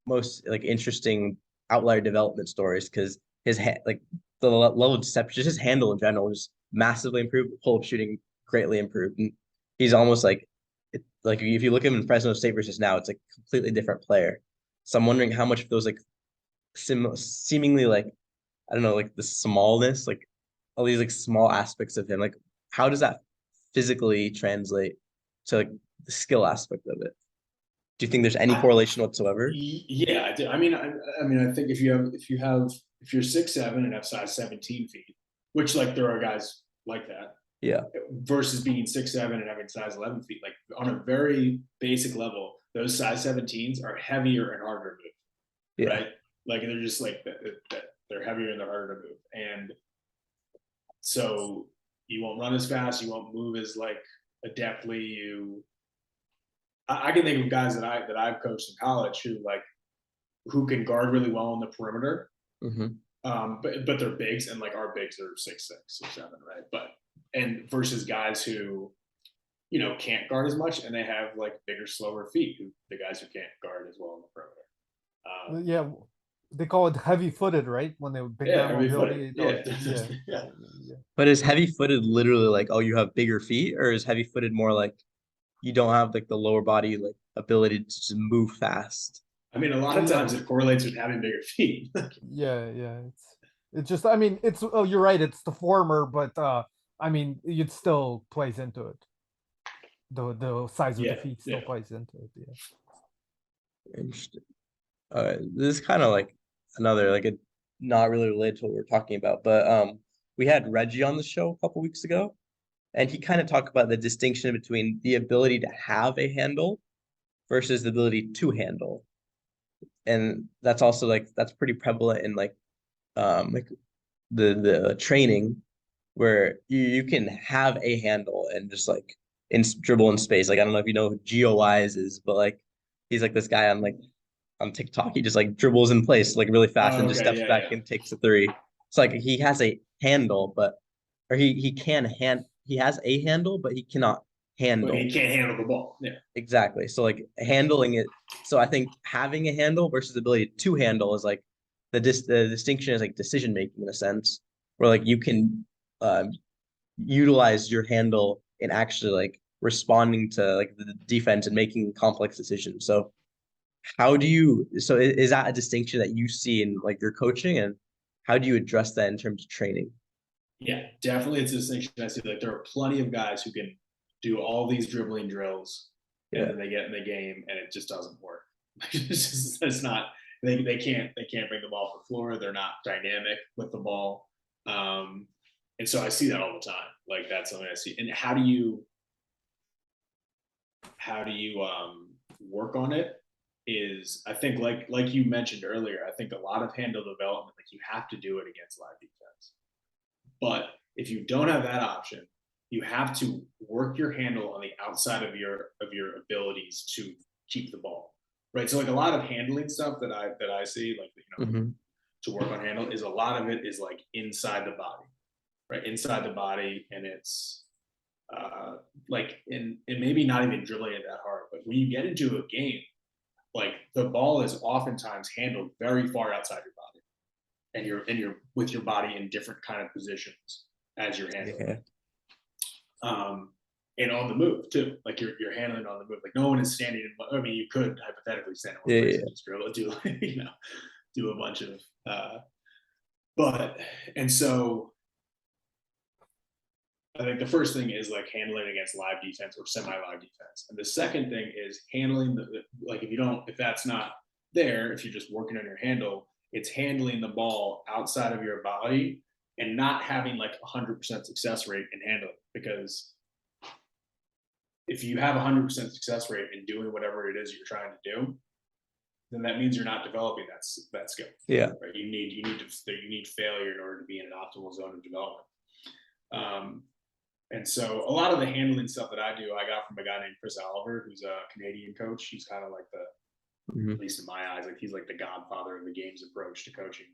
most like interesting outlier development stories because his like the level of deception, just his handle in general, just massively improved. Pull up shooting greatly improved, and he's almost like if you look at him in Fresno State versus now, it's like a completely different player. So I'm wondering how much of those like seemingly like I don't know like the smallness, like all these like small aspects of him, like how does that physically translate to like the skill aspect of it? Do you think there's any I, correlation whatsoever? yeah, I do. I think if you're 6'7" and have size 17 feet, which like there are guys like that, Yeah. versus being 6'7" and having size 11 feet, like on a very basic level, those size 17s are heavier and harder to move, Yeah. right? Like they're just like they're heavier and they're harder to move, and so you won't run as fast, you won't move as like adeptly. I can think of guys that I've coached in college who can guard really well on the perimeter. Mm-hmm. But they're bigs, and like our bigs are 6'6", 6'7", right? And versus guys who can't guard as much, and they have like bigger, slower feet. The guys who can't guard as well on the perimeter. Yeah, they call it heavy-footed, right? When they big Yeah, man heavy footed. mobility. Yeah, Yeah, yeah. yeah. But is heavy footed literally like, oh, you have bigger feet, or is heavy footed more like you don't have like the lower body like ability to just move fast? I mean, a lot of times it correlates with having bigger feet. Yeah. It's just. I mean, it's. Oh, you're right. It's the former, but I mean, it still plays into it. the size of the Yeah, feet still yeah. plays into it. Yeah. Interesting. This is kind of like another like a not really related to what we're talking about, but we had Reggie on the show a couple weeks ago, and he kind of talked about the distinction between the ability to have a handle versus the ability to handle. And that's also like that's pretty prevalent in like the training where you can have a handle and just like dribble in space. Like I don't know if you know who Gio Wise is, but like he's like this guy on TikTok. He just like dribbles in place like really fast Oh, and just okay, steps yeah, back yeah. and takes a three. It's like he has a handle, but or he has a handle, but he cannot But he handle. can't handle the ball. Yeah. Exactly. So like handling it. So I think having a handle versus the ability to handle is like the distinction is like decision making in a sense, where like you can utilize your handle in actually like responding to like the defense and making complex decisions. So is that a distinction that you see in like your coaching, and how do you address that in terms of training? Yeah, definitely it's a distinction I see. Like there are plenty of guys who can do all these dribbling drills and Yeah. then they get in the game and it just doesn't work. It's not they can't bring the ball to the floor. They're not dynamic with the ball. And so I see that all the time. Like that's something I see. And how do you work on it is I think like you mentioned earlier, I think a lot of handle development, like you have to do it against live defense. But if you don't have that option, you have to work your handle on the outside of your abilities to keep the ball. Right. So like a lot of handling stuff that I see, like Mm-hmm. to work on handle is a lot of it is like inside the body. Right. Inside the body, and it's like and maybe not even dribbling it that hard, but when you get into a game, like the ball is oftentimes handled very far outside your body, and you're with your body in different kind of positions as you're handling Yeah. it. And on the move too, like you're handling on the move. Like no one is standing in. I mean, you could hypothetically stand in Yeah. one place Yeah. and just dribble, do do a bunch of. But and so I think the first thing is like handling against live defense or semi-live defense, and the second thing is handling like if that's not there, if you're just working on your handle, it's handling the ball outside of your body and not having like 100% success rate in handling, because if you have 100% success rate in doing whatever it is you're trying to do, then that means you're not developing that skill. Yeah. Right? You need failure in order to be in an optimal zone of development. And so a lot of the handling stuff that I do, I got from a guy named Chris Oliver, who's a Canadian coach. He's kind of like Mm-hmm. at least in my eyes, like he's like the godfather of the game's approach to coaching.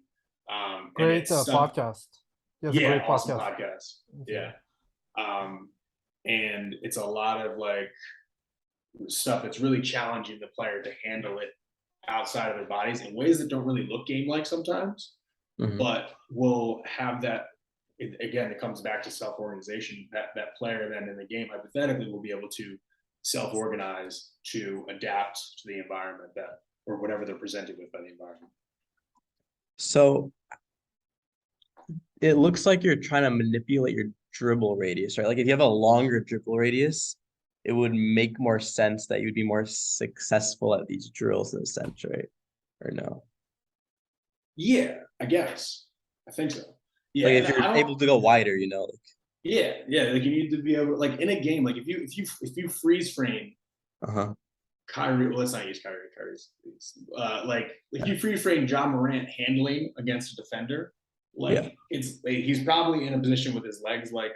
And Great it's podcast. Yes, yeah, great awesome podcast. podcast. Yeah. And it's a lot of like stuff that's really challenging the player to handle it outside of their bodies in ways that don't really look game-like sometimes, Mm-hmm. but will have that. Again, it comes back to self-organization. That player then in the game hypothetically will be able to self-organize to adapt to the environment or whatever they're presented with by the environment. So it looks like you're trying to manipulate your dribble radius, right? Like if you have a longer dribble radius, it would make more sense that you'd be more successful at these drills in a sense, right? Or no? Yeah, I guess. I think so. Yeah, Like if you're able to go wider, like yeah. Like you need to be able, like in a game, like if you freeze frame Kyrie, well, let's not use Kyrie. Like if you freeze frame John Morant handling against a defender, like he's probably in a position with his legs, like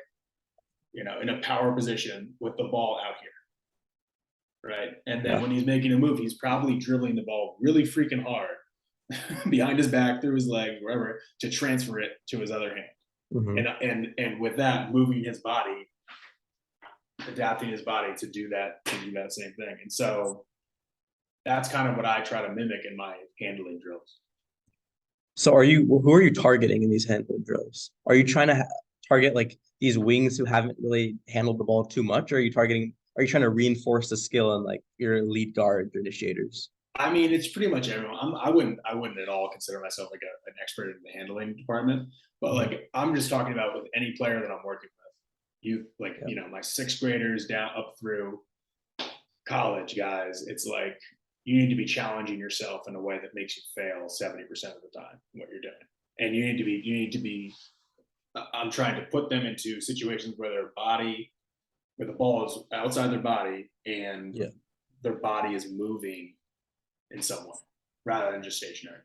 in a power position with the ball out here, right? And then when he's making a move, he's probably dribbling the ball really freaking hard behind his back, through his legs, wherever, to transfer it to his other hand. Mm-hmm. And with that, moving his body, adapting his body to do that same thing. And so that's kind of what I try to mimic in my handling drills. So who are you targeting in these handling drills? Are you trying to target like these wings who haven't really handled the ball too much? Or are you trying to reinforce the skill in like your lead guards or initiators? I mean, it's pretty much everyone. I wouldn't at all consider myself like an expert in the handling department, but like I'm just talking about with any player that I'm working my sixth graders down up through college guys, it's like you need to be challenging yourself in a way that makes you fail 70% of the time in what you're doing. And you need to be I'm trying to put them into situations where the ball is outside their body and their body is moving in some way rather than just stationary.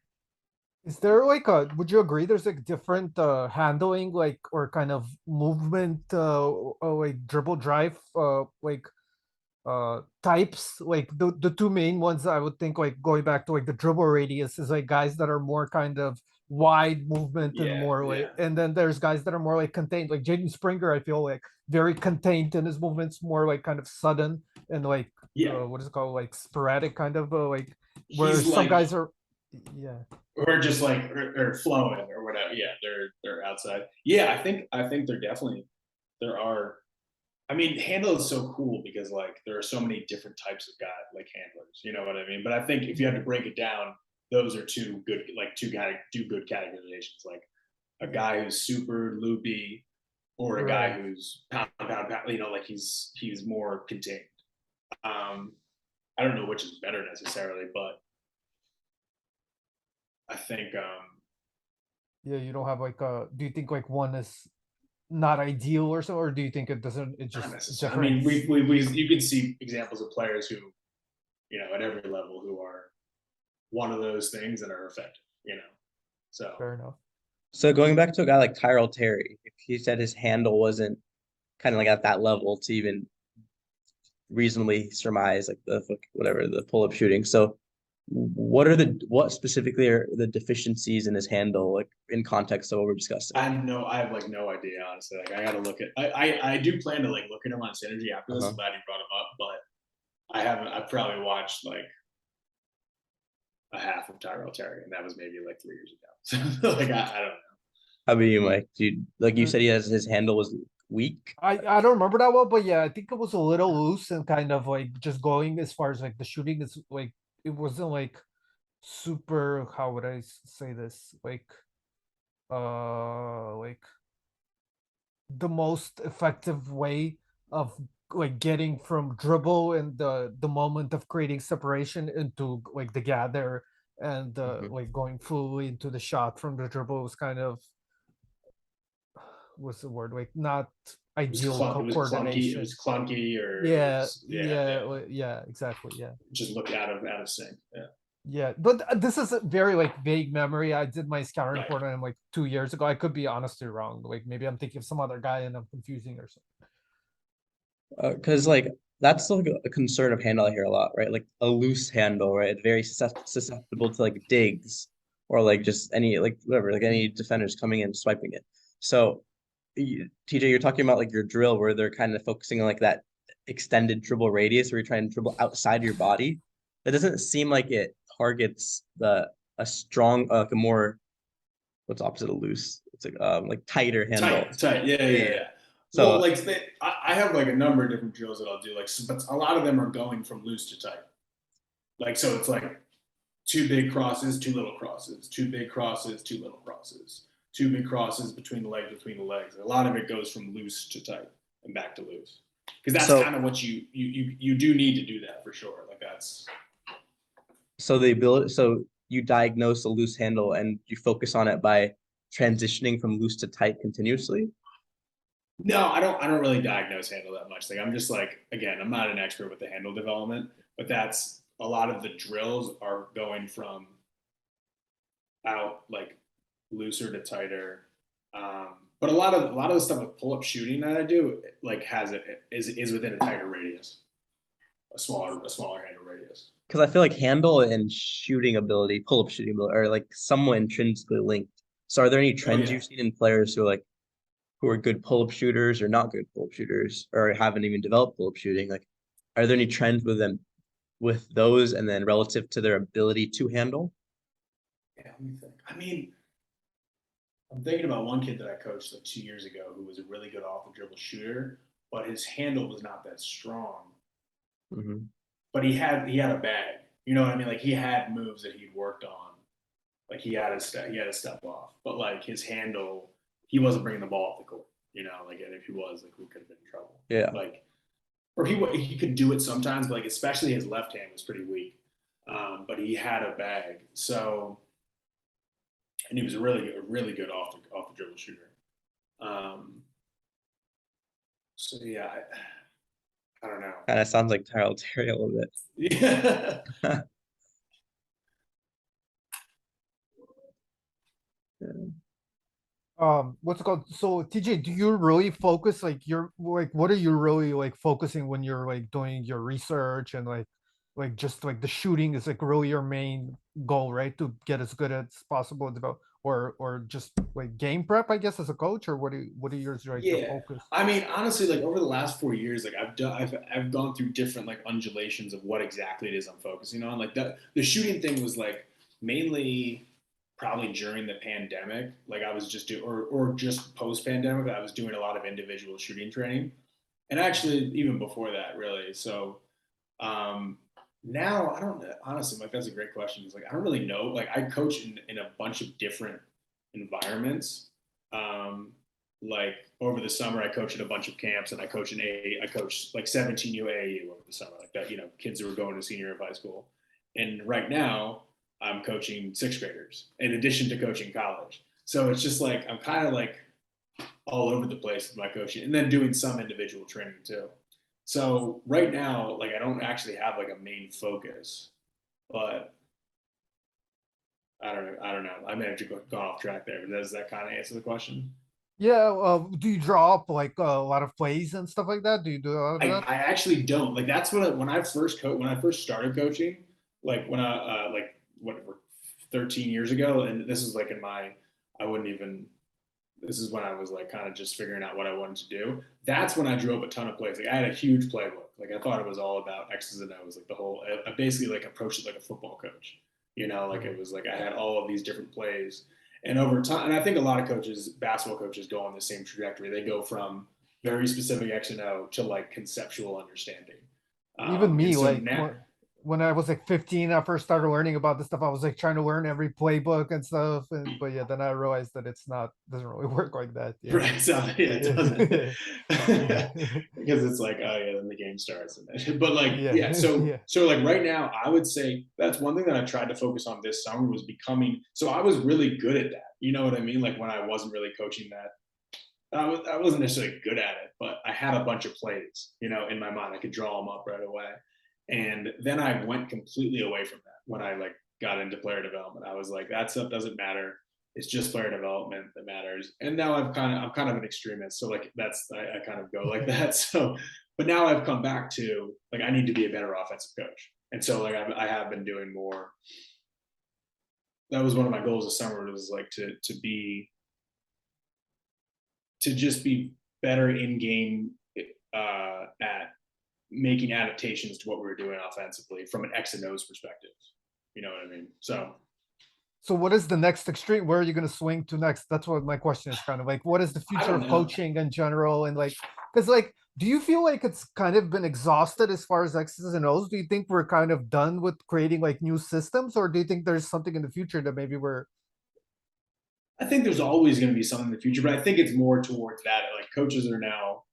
Is there like would you agree there's like different handling like or kind of movement like dribble drive types, like the two main ones I would think, like going back to like the dribble radius is like guys that are more kind of wide movement and more like, and then there's guys that are more like contained, like Jaden Springer. I feel like very contained in his movements, more like kind of sudden and like what is it called, like sporadic kind of like, where some guys are or just like or flowing or whatever. They're outside. I think there are. I mean, handle is so cool because like there are so many different types of guys, like handlers. You know what I mean? But I think if you had to break it down, those are two good categorizations. Like a guy who's super loopy, or a guy who's pound. Like he's more contained. I don't know which is better necessarily, but I think you don't have like do you think like one is not ideal or so, or do you think it doesn't, it just different? I mean, you can see examples of players who, at every level, who are one of those things that are effective, so fair enough. So going back to a guy like Tyrell Terry, if he said his handle wasn't kind of like at that level to even reasonably surmise like the pull-up shooting. So what specifically are the deficiencies in his handle, like in context of what we're discussing? I have like no idea, honestly. Like I gotta look at I do plan to like look at him on Synergy after this. I'm glad you brought him up, but I haven't. I've probably watched like a half of Tyrell Terry, and that was maybe like 3 years ago. So like I don't know. How about you, Mike? Like you said, his handle was weak. I don't remember that well, but yeah, I think it was a little loose and kind of like just going as far as like the shooting is like, it wasn't like super, how would I say this, like like the most effective way of like getting from dribble and the moment of creating separation into like the gather and like going fully into the shot from the dribble was kind of, what's the word, like not ideal coordination. It was clunky, or exactly, just look out of sync. But this is a very like vague memory. I did my scouting report on him like 2 years ago. I could be honestly wrong. Like maybe I'm thinking of some other guy and I'm confusing or something. Because like that's like a concern of handle I hear a lot, right? Like a loose handle, right? Very susceptible to like digs or like just any like whatever, like any defenders coming in swiping it. So TJ, you're talking about like your drill where they're kind of focusing on like that extended dribble radius where you're trying to dribble outside your body. That doesn't seem like it targets a strong like a more, what's opposite of loose? It's like tighter handle. Tight. Yeah. So like I have like a number of different drills that I'll do, like, but a lot of them are going from loose to tight. Like, so it's like 2 big crosses, 2 little crosses, 2 big crosses, 2 little crosses, 2 big crosses between the legs. A lot of it goes from loose to tight and back to loose, because that's kind of what you do need to do that for sure. Like that's. So the ability, so you diagnose a loose handle and you focus on it by transitioning from loose to tight continuously? No, I don't really diagnose handle that much. Like I'm just like, again, I'm not an expert with the handle development, but that's a lot of the drills are going from out like looser to tighter. But a lot of the stuff with pull-up shooting that I do like is within a tighter radius, a smaller handle radius. Because I feel like handle and shooting ability, pull-up shooting ability, are like somewhat intrinsically linked. So are there any trends you've seen in players who are good pull-up shooters or not good pull-up shooters or haven't even developed pull-up shooting? Like, are there any trends with them, with those, and then relative to their ability to handle? Yeah, let me think. I mean, I'm thinking about one kid that I coached like 2 years ago who was a really good off the dribble shooter, but his handle was not that strong. Mm-hmm. But he had a bag. You know what I mean? Like he had moves that he'd worked on. Like he had a step off, but like his handle, he wasn't bringing the ball off the court. you know, like, and if he was, like, we could have been in trouble. Yeah. Like, or he could do it sometimes, but like especially his left hand was pretty weak. But he had a bag, so and he was a really good off the dribble shooter. Um, so yeah, I don't know. Kind of sounds like Tyrell Terry a little bit. Yeah. What's it called? So TJ, do you really focus like you're like what are you really like focusing when you're like doing your research and like just like the shooting is like really your main goal, right? To get as good as possible at or just like game prep, I guess, as a coach, or what are yours like your Yeah. focus? I mean, honestly, like over the last 4 years, like I've gone through different like undulations of what exactly it is I'm focusing on. Like the shooting thing was like mainly probably during the pandemic. Like I was just or just post pandemic, I was doing a lot of individual shooting training. And actually even before that, really. So um now I don't honestly, like that's a great question. It's like I don't really know. Like I coach in a bunch of different environments. Um, like over the summer, I coach at a bunch of camps, and I coach like 17 UAU over the summer, like that. You know, kids who are going to senior year of high school. And right now, I'm coaching sixth graders in addition to coaching college. So it's just like I'm kind of like all over the place with my coaching, and then doing some individual training too. So right now, like I don't actually have like a main focus, but I don't know. I don't know. I may have gone off track there, but does that kind of answer the question? Yeah, do you draw up like a lot of plays and stuff like that? Do you do a lot of that? I actually don't like. That's when when I first started coaching, like when I like what 13 years ago, and this is like in my I wouldn't even this is when I was like kind of just figuring out what I wanted to do. That's when I drew up a ton of plays. Like I had a huge playbook. Like I thought it was all about X's and O's. Like the whole, I basically like approached it like a football coach. You know, like it was like I had all of these different plays, and over time, and I think a lot of coaches, basketball coaches, go on the same trajectory. They go from very specific X and O to like conceptual understanding. Even And me, so like now, when I was like 15, I first started learning about this stuff. I was like trying to learn every playbook and stuff, and but yeah, then I realized that it's not doesn't really work like that. Yeah, right? So yeah, it doesn't yeah, because it's like oh yeah, then the game starts. But like yeah, yeah, so yeah. so like right now, I would say that's one thing that I tried to focus on this summer was becoming. So I was really good at that. You know what I mean? Like when I wasn't really coaching that, I wasn't necessarily good at it, but I had a bunch of plays, you know, in my mind. I could draw them up right away. And then I went completely away from that when I like got into player development. I was like, that stuff doesn't matter. It's just player development that matters. And now I'm kind of an extremist. So like I kind of go like that. So but now I've come back to like I need to be a better offensive coach. And so like I have been doing more. That was one of my goals this summer was like to just be better in game at making adaptations to what we were doing offensively from an X and O's perspective. You know what I mean? So So what is the next extreme? Where are you going to swing to next? That's what my question is kind of like. What is the I future don't of know. coaching in general? And like, because like, do you feel like it's kind of been exhausted as far as X's and O's? Do you think we're kind of done with creating like new systems, or do you think there's something in the future that maybe we're I think there's always going to be something in the future, but I think it's more towards that. Like coaches are now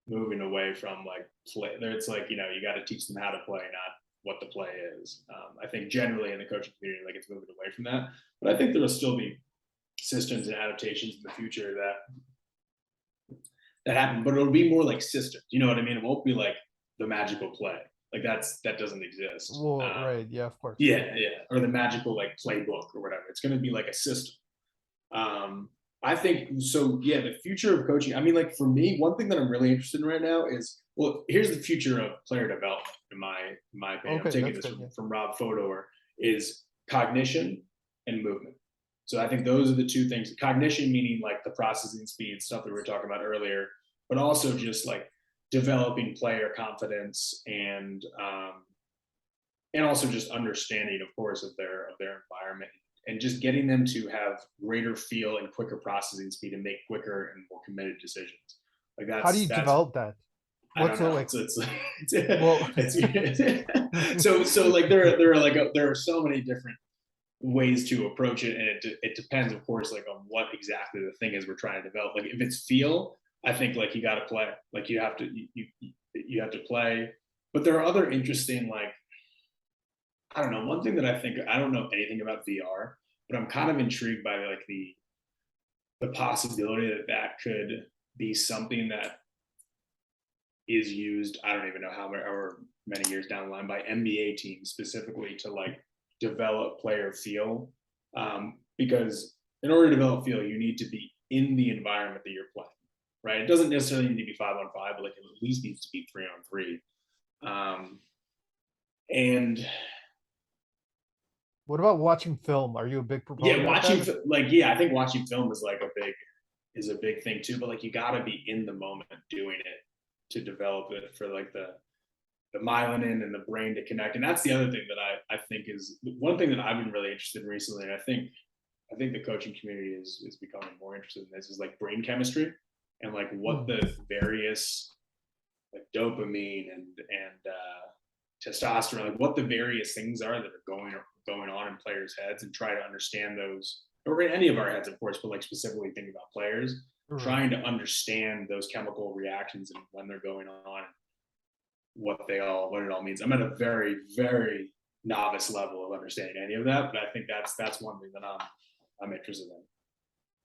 moving away from like play. It's like you know you got to teach them how to play, not what the play is. I think generally in the coaching community, like it's moving away from that. But I think there will still be systems and adaptations in the future that happen, but it'll be more like systems. You know what I mean? It won't be like the magical play. Like that doesn't exist. well, right? Yeah, of course. Yeah, yeah, or the magical like playbook or whatever. It's going to be like a system. I think so. Yeah, the future of coaching. I mean, like for me, one thing that I'm really interested in right now is well, here's the future of player development. In my opinion, I'm Okay, taking that's this good. Yeah. from Rob Fodor is cognition and movement. So I think those are the two things. Cognition meaning like the processing speed stuff that we were talking about earlier, but also just like developing player confidence and also just understanding, of course, of their environment and just getting them to have greater feel and quicker processing speed and make quicker and more committed decisions. Like How do you that's develop that? I don't What's it know. like? It's Well, it's so like there are so many different. ways to approach it, and it depends, of course, like on what exactly the thing is we're trying to develop. Like if it's feel, I think like you got to play, like you have to play. But there are other interesting, like, I don't know. One thing that I think, I don't know anything about VR, but I'm kind of intrigued by like the possibility that that could be something that is used. I don't even know however many years down the line by NBA teams specifically to like develop player feel. Because in order to develop feel, you need to be in the environment that you're playing, right? It doesn't necessarily need to be 5-on-5, but like it at least needs to be 3-on-3. And What about watching film? Are you a big yeah, proponent of that? I think watching film is like a big thing too. But like you got to be in the moment doing it to develop it for like the myelin and the brain to connect. And that's the other thing that I think is one thing that I've been really interested in recently. And I think the coaching community is becoming more interested in this, is like brain chemistry and like what the various like dopamine and testosterone, like what the various things are that are going on in players' heads, and try to understand those, or in any of our heads, of course, but like specifically thinking about players, Right. trying to understand those chemical reactions and when they're going on, what it all means. I'm at a very, very novice level of understanding any of that, but I think that's one thing that I'm interested in.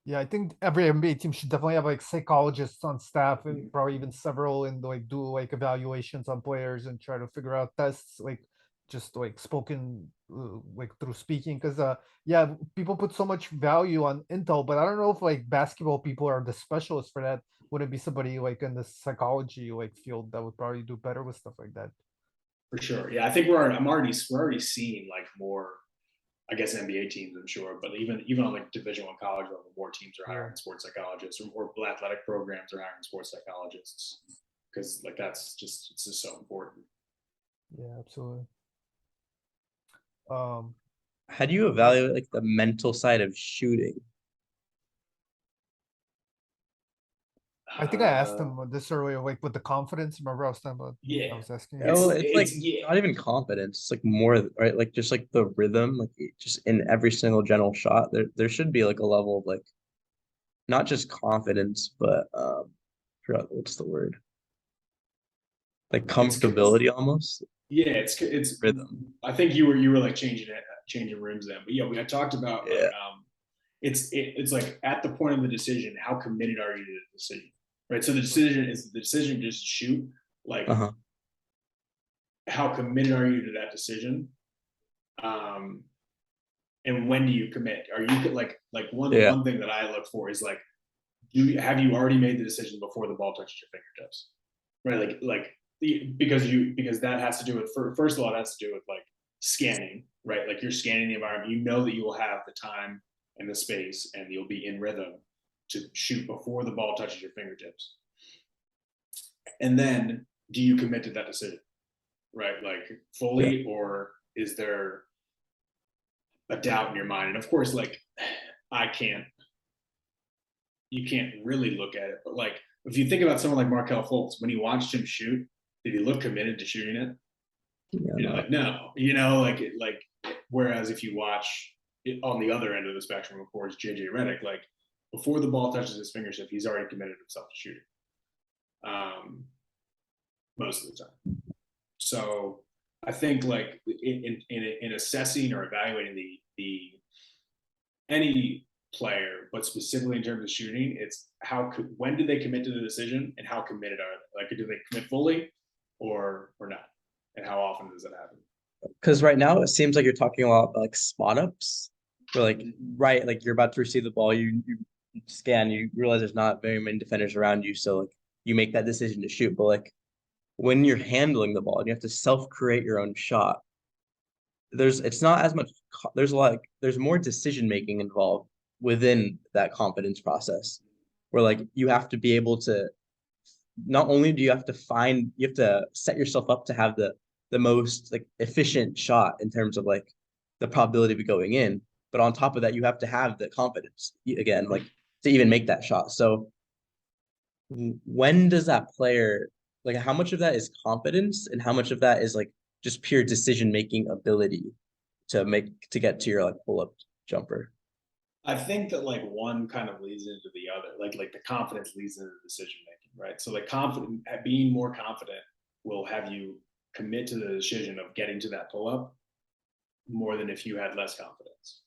Yeah, I think every NBA team should definitely have like psychologists on staff, and probably even several, and like do like evaluations on players and try to figure out tests, like just like spoken, like through speaking. Because yeah, people put so much value on intel, but I don't know if like basketball people are the specialists for that. Would it be somebody like in the psychology like field that would probably do better with stuff like that? For sure. Yeah, I think we're already seeing like more, I guess, NBA teams, I'm sure, but even on like Division One college level, more teams are Yeah, hiring sports psychologists, or athletic programs are hiring sports psychologists, because like it's just so important. yeah, absolutely. Um, How do you I evaluate like the mental side of shooting? I think I asked Uh, him this earlier, like with the confidence. Remember, I yeah, was asking you. Oh, it's like yeah, not even confidence. It's like more, right? Like just like the rhythm, like just in every single general shot, there should be like a level of like not just confidence, but forgot what's the word? Like it's comfortability almost. yeah, it's. Rhythm. I think you were like changing rooms then, but yeah, we had talked about like Yeah. it's like at the point of the decision, how committed are you to the decision, right? So the decision just shoot, like Uh-huh. how committed are you to that decision, um, and when do you commit? Are you like Yeah. one thing that I look for is like, have you already made the decision before the ball touches your fingertips, right? Because that has to do with, first of all, it has to do with like scanning, right? Like you're scanning the environment, you know that you will have the time and the space, and you'll be in rhythm to shoot before the ball touches your fingertips. And then, do you commit to that decision, right? Like Yeah. fully, or is there a doubt in your mind? And of course, like I can't, you can't really look at it, but like if you think about someone like Markelle Fultz, when you watched him shoot, did he look committed to shooting it? Yeah. You know, No. like no, like whereas if you watch it on the other end of the spectrum, of course, JJ Redick, like before the ball touches his fingertip, he's already committed himself to shooting, most of the time. So I think like in assessing or evaluating the any player, but specifically in terms of shooting, it's when do they commit to the decision, and how committed are they? Like, do they commit fully, or not, and how often does that happen? Because right now it seems like you're talking a lot about like spot ups, where like right, like you're about to receive the ball, you scan, you realize there's not very many defenders around you, so like you make that decision to shoot. But like when you're handling the ball and you have to self-create your own shot, it's not as much there's a lot there's more decision making involved within that confidence process, where like you have to be able to, not only do you have to set yourself up to have the most like efficient shot in terms of like the probability of going in, but on top of that you have to have the confidence again, like to even make that shot. So when does that player, like how much of that is confidence and how much of that is like just pure decision making ability to get to your like pull-up jumper? I think that like one kind of leads into the other, like the confidence leads into the decision making, right? So like being more confident will have you commit to the decision of getting to that pull up more than if you had less confidence,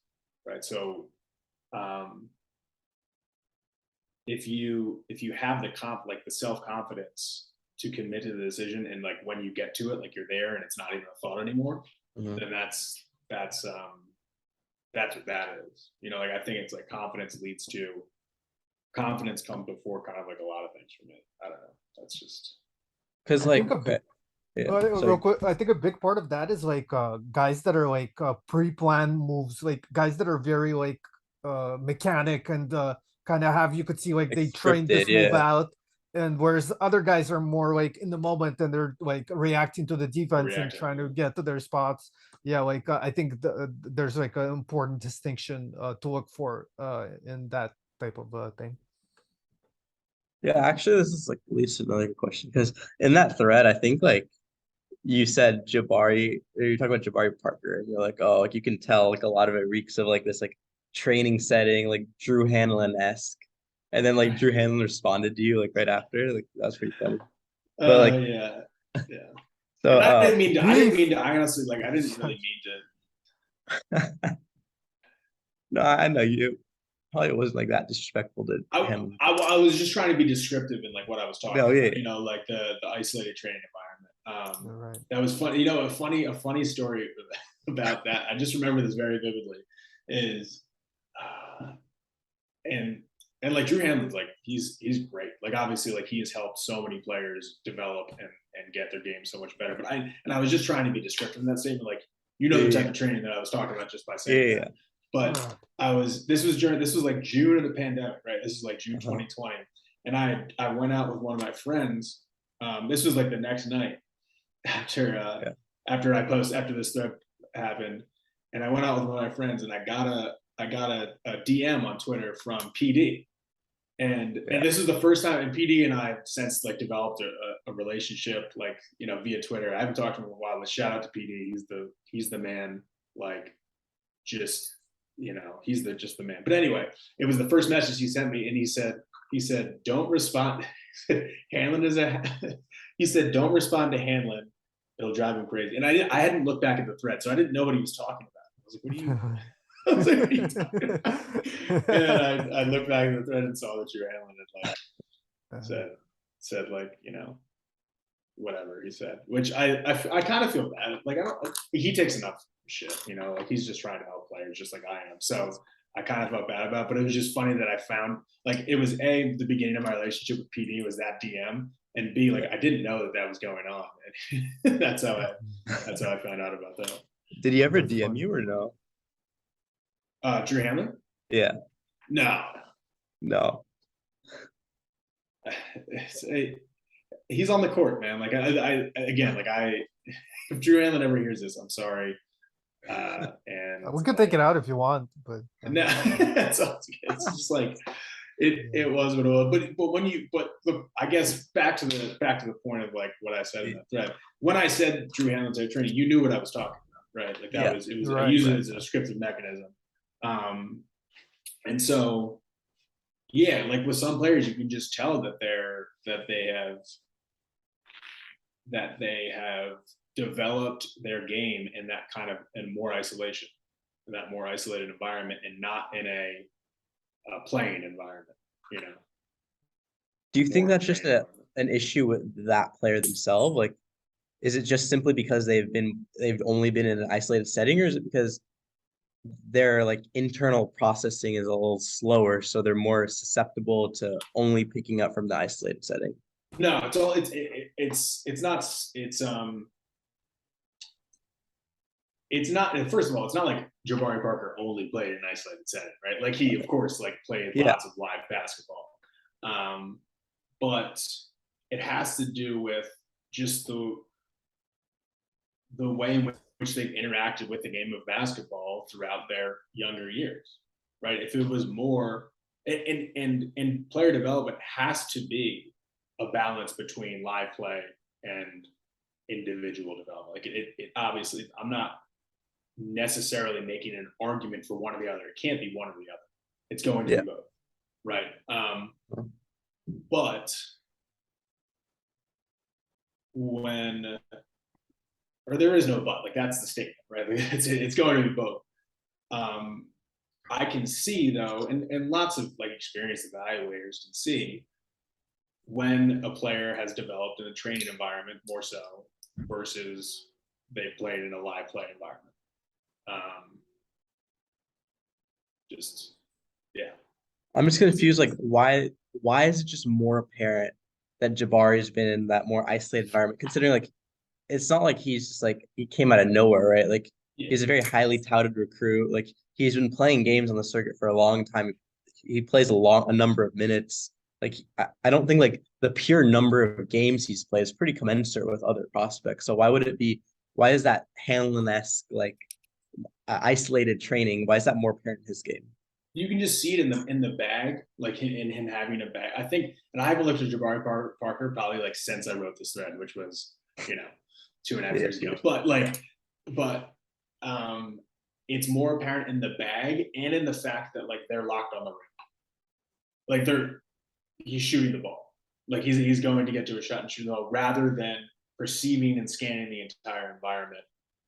right? So if you have the self confidence to commit to the decision, and like when you get to it, like you're there and it's not even a thought anymore, Mhm. then that's what that is. You know, like I think it's like confidence comes before kind of like a lot of things for me. I don't know. That's just Because I like think a big yeah, real so quick, I think a big part of that is like guys that are like pre-planned moves, like guys that are very like mechanic and kind of have, you could see like like they trained scripted, this move yeah, out, and whereas other guys are more like in the moment and they're like reacting to the defense and reacting. trying to get to their spots. Yeah, like I think there's like an important distinction to look for in that type of thing. yeah. Actually, this is like leads to another question because in that thread, I think like you said Jabari, or you're talking about Jabari Parker, and you're like, oh, like you can tell like a lot of it reeks of like this like training setting, like Drew Hanlon-esque. And then like Drew Hanlon responded to you like right after. Like that's pretty funny. But like Yeah, yeah. so And I didn't mean to. I didn't Beef. mean to. I honestly like. I didn't really mean to. no, I know you probably wasn't like that disrespectful to him. I was just trying to be descriptive in like what I was talking No, yeah, about. You know, like the isolated training environment. All right. That was funny. You know, a funny story about that. I just remember this very vividly. Is and like Drew Hanlon's like he's great. Like obviously like he has helped so many players develop and get their game so much better. But I was just trying to be descriptive in that statement. Like you know the type yeah, of training that I was talking about just by yeah, saying yeah, that. yeah. But this was like June of the pandemic, right? This is like June Uh-huh. 2020, and I went out with one of my friends. This was like the next night after Yeah, after this thread happened, and I went out with one of my friends, and I got a DM on Twitter from PD, and yeah, this is the first time, and PD and I have since like developed a relationship, like you know, via Twitter. I haven't talked to him in a while, but shout out to PD. He's the man. Like just you know, he's just the man. But anyway, it was the first message he sent me, and he said don't respond. Hanlon is a he said don't respond to Hanlon. It'll drive him crazy. And I hadn't looked back at the thread, so I didn't know what he was talking about. I was like, what are you I was like, what are you talking about? And I looked back at the thread and saw that your Hanlon had like said like, you know, whatever he said, which I kind of feel bad. Like he takes enough shit, you know, like he's just trying to help players just like I am. So I kind of felt bad about it, but it was just funny that I found like it was the beginning of my relationship with PD was that DM, and B, like I didn't know that was going on, and that's how I found out about that. Did he ever That's DM funny. you or no? Drew Hanlon? Yeah, No, no. he's on the court, man. Like I again, like if Drew Hanlon ever hears this, I'm sorry. And We could take it out if you want, but no, it's just like it was what it was. But when you look, I guess back to the point of like what I said in that thread. When I said Drew Hanlon's type training, you knew what I was talking about, right? Like that Yeah. was it was I Right, use right, it as a descriptive mechanism. And so yeah, like with some players, you can just tell that they have developed their game in that kind of more isolation, in that more isolated environment, and not in a playing environment. You know. Do you think More that's just an issue with that player themselves? Like, is it just simply because they've only been in an isolated setting, or is it because their like internal processing is a little slower, so they're more susceptible to only picking up from the isolated setting? No, it's not it's not. First of all, it's not like Jabari Parker only played in an isolated setting, right? Like he, of course, like played Yeah. lots of live basketball, but it has to do with just the way in which they've interacted with the game of basketball throughout their younger years, right? If it was more, and player development has to be a balance between live play and individual development. Like it obviously, I'm not necessarily making an argument for one or the other. It can't be one or the other. It's going to Yeah. be both, right? But when, or there is no but, like that's the statement, right? It's going to be both. I can see though, and lots of like experienced evaluators can see when a player has developed in a training environment more so versus they've played in a live play environment. Just yeah. I'm just confused. Like, why is it just more apparent that Jabari has been in that more isolated environment? Considering like it's not like he's just like he came out of nowhere, right? Like Yeah. he's a very highly touted recruit. Like he's been playing games on the circuit for a long time. He plays a number of minutes. Like I don't think like the pure number of games he's played is pretty commensurate with other prospects. So why would it be? Why is that Hanlon-esque like isolated training? Why is that more apparent in his game? You can just see it in the bag, like in him having a bag. I think, and I haven't looked at Jabari Parker probably like since I wrote this thread, which was 2.5 years ago. But it's more apparent in the bag and in the fact that like they're locked on the rim, like he's shooting the ball, like he's going to get to a shot and shoot the ball rather than perceiving and scanning the entire environment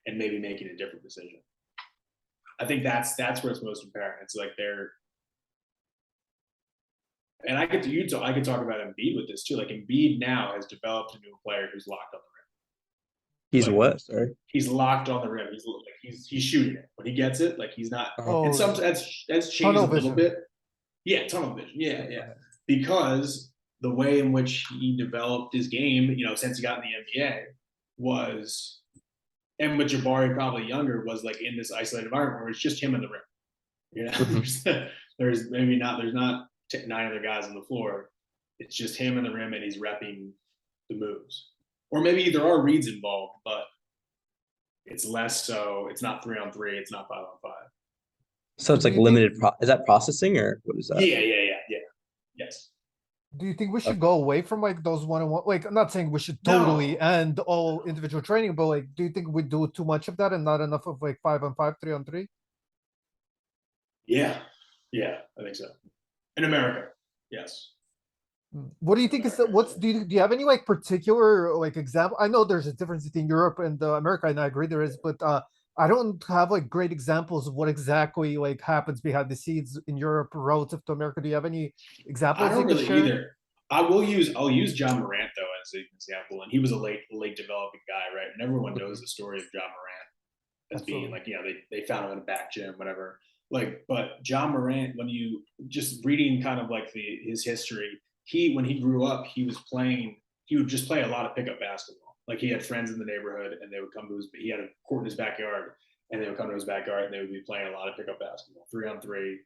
and maybe making a different decision. I think that's where it's most apparent. It's like and I could talk about Embiid with this too. Like Embiid now has developed into a player who's locked on the rim. He's like, what? Sorry. He's locked on the rim. He's shooting it when he gets it. Like he's not. And that's changed a little bit. Yeah, tunnel vision. Yeah. Because the way in which he developed his game, since he got in the NBA, was. And with Jabari probably younger was like in this isolated environment where it's just him and the rim. There's not 9 other guys on the floor. It's just him and the rim, and he's repping the moves. Or maybe there are reads involved, but it's less so. It's not 3-on-3. It's not 5-on-5. So it's like limited. Is that processing or what is that? Yeah. Yes. Do you think we should go away from like those one-on-one? Like, I'm not saying we should totally end all individual training, but like, do you think we do too much of that and not enough of like 5-on-5, 3-on-3? Yeah, I think so. In America, yes. What do you think is do you have any like particular like example? I know there's a difference between Europe and America, and I agree there is, but I don't have like great examples of what exactly like happens behind the scenes in Europe relative to America. Do you have any examples? I don't really either. I'll use John Morant though as an example, and he was a late developing guy, right? And everyone knows the story of John Morant as being like they found him in a back gym, whatever. Like, but John Morant, when you just reading kind of like his history, when he grew up, he would just play a lot of pickup basketball. Like he had friends in the neighborhood, and they would come to he had a court in his backyard, and they would come to his backyard, and they would be playing a lot of pickup basketball, 3-on-3,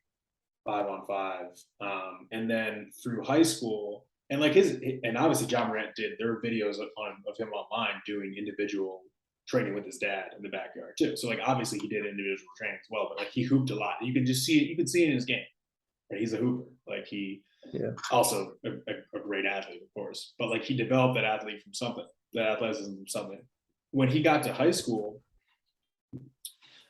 5-on-5, and then through high school, and like and obviously John Morant there are videos of him online doing individual training with his dad in the backyard too. So like obviously he did individual training as well, but like he hooped a lot. You can just see it. You can see it in his game. Right? He's a hooper. Like also a great athlete, of course. But like he developed that athleticism from something. When he got to high school,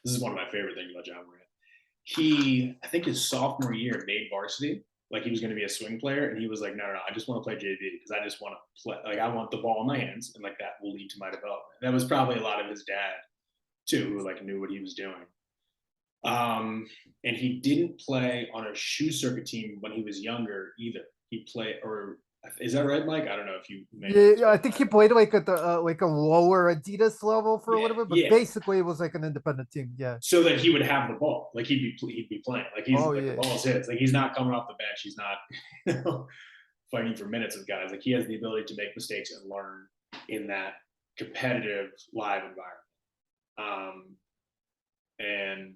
this is one of my favorite things about John Morant. I think his sophomore year made varsity. Like he was going to be a swing player, and he was like, no, I just want to play JV because I just want to play. Like I want the ball in my hands, and like that will lead to my development. That was probably a lot of his dad too, who like knew what he was doing. And he didn't play on a shoe circuit team when he was younger either. He played, or is that right, Mike? I don't know if you. Yeah, I think he played like at the like a lower Adidas level for a little bit, but basically it was like an independent team. Yeah. So that he would have the ball, like he'd be playing, like the ball's his. Like he's not coming off the bench. He's not fighting for minutes with guys. Like he has the ability to make mistakes and learn in that competitive live environment. And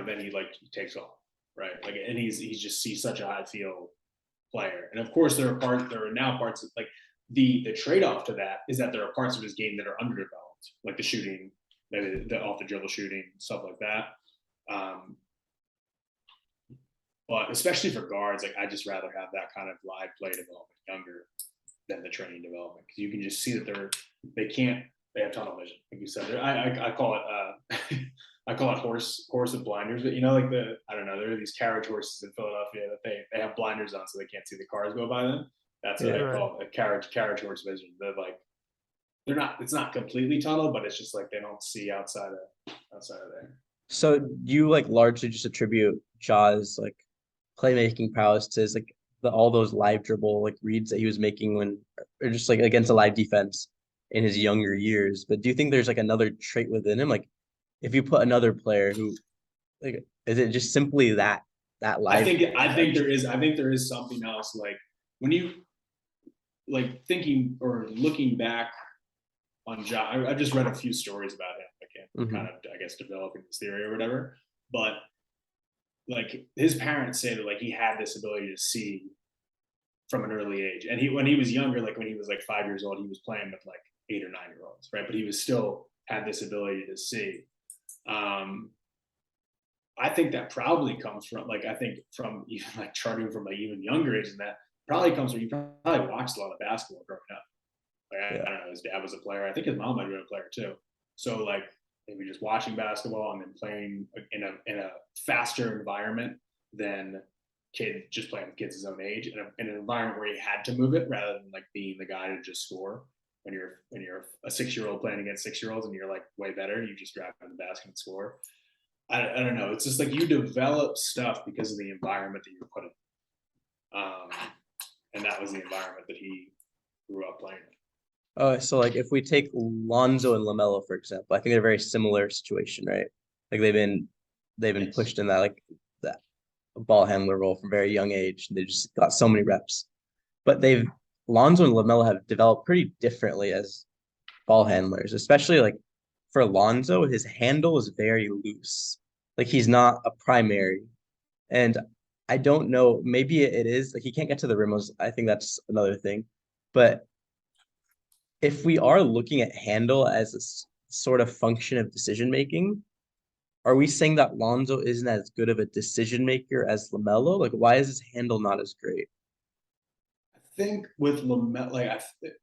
then he takes off, right? Like, and he's such a high field player. And of course, there are now parts of like the trade-off to that is that there are parts of his game that are underdeveloped, like the shooting, the off the dribble shooting, stuff like that. But especially for guards, like I just rather have that kind of live play development younger than the training development, because you can just see that they can't They have tunnel vision, like you said. I call it I call it horse with blinders. But like I don't know, there are these carriage horses in Philadelphia that they have blinders on so they can't see the cars go by them. That's what Yeah. I call a carriage horse vision. They're not, it's not completely tunnel, but it's just like they don't see outside of there. So you like largely just attribute Jaw's like playmaking prowess to his, like all those live dribble like reads that he was making when, or just like against a live defense in his younger years. But do you think there's like another trait within him? Like if you put another player who, like, is it just simply that live? I think there is something else. Like when you like thinking or looking back on Ja, I've just read a few stories about him. I can't kind of, I guess, developing this theory or whatever. But like his parents say that like he had this ability to see from an early age, and when he was younger, like when he was like 5 years old, he was playing with like 8 or 9 year olds, right? But he was still had this ability to see. I think that probably comes from like I think from even like charting from like even younger age, and that probably comes from you probably watched a lot of basketball growing up. Like I don't know, his dad was a player. I think his mom might have been a player too. So like maybe just watching basketball and then playing in a faster environment than just playing with kids his own age in an environment where he had to move it rather than like being the guy to just score. When you're a 6-year-old playing against 6-year-olds and you're like way better, you just grab the basket and score. I don't know. It's just like you develop stuff because of the environment that you're put in. And that was the environment that he grew up playing in. So like if we take Lonzo and LaMelo, for example, I think they're a very similar situation, right? Like they've been pushed in that like that ball handler role from a very young age. They just got so many reps. But Lonzo and LaMelo have developed pretty differently as ball handlers, especially like for Lonzo, his handle is very loose. Like he's not a primary. And I don't know, maybe it is like he can't get to the rim. I think that's another thing. But if we are looking at handle as a sort of function of decision making, are we saying that Lonzo isn't as good of a decision maker as LaMelo? Like, why is his handle not as great? I think with LaMelo, like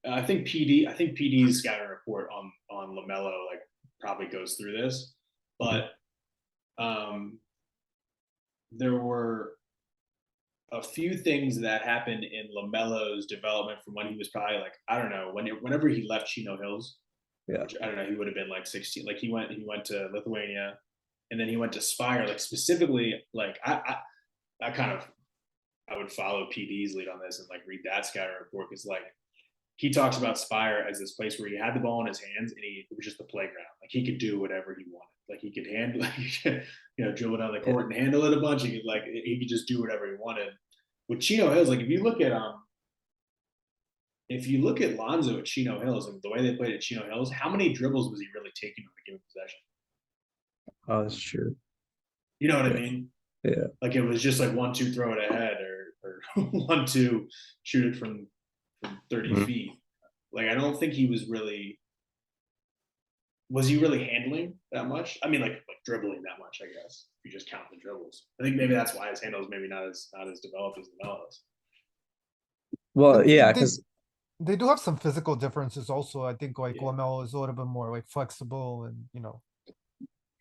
I think PD's scouting report on LaMelo like probably goes through this, but there were a few things that happened in LaMelo's development from when he was probably like I don't know whenever he left Chino Hills, which I don't know, he would have been like 16. Like he went to Lithuania, and then he went to Spire. Like specifically, like I would follow PD's lead on this and like read that scouting report because like he talks about Spire as this place where he had the ball in his hands and it was just the playground. Like he could do whatever he wanted. Like he could handle, dribble down the court and handle it a bunch. He could just do whatever he wanted. With Chino Hills, like if you look at Lonzo at Chino Hills and the way they played at Chino Hills, how many dribbles was he really taking on a given possession? Oh, that's true. You know what I mean? Yeah. Like it was just like 1-2, throw it ahead, or 1-2, shoot it from 30 feet. Like I don't think he was really handling that much? I mean, like dribbling that much, I guess. If you just count the dribbles, I think maybe that's why his handle is maybe not as developed as LaMelo's. Well, yeah, because they do have some physical differences also. I think like LaMelo is a little bit more like flexible and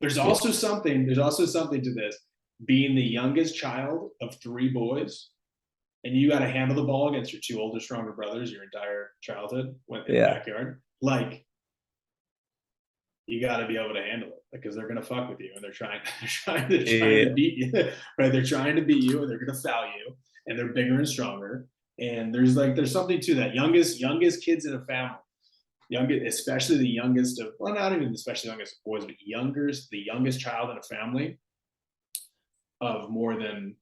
There's also something to this. Being the youngest child of 3 boys, and you got to handle the ball against your 2 older, stronger brothers your entire childhood in the backyard. Like, you got to be able to handle it because they're gonna fuck with you and they're trying to beat you, right? They're trying to beat you and they're gonna foul you, and they're bigger and stronger. And there's something to that. Youngest kids in a family, especially the youngest of, well, not even especially the youngest of boys, but the youngest child in a family of more than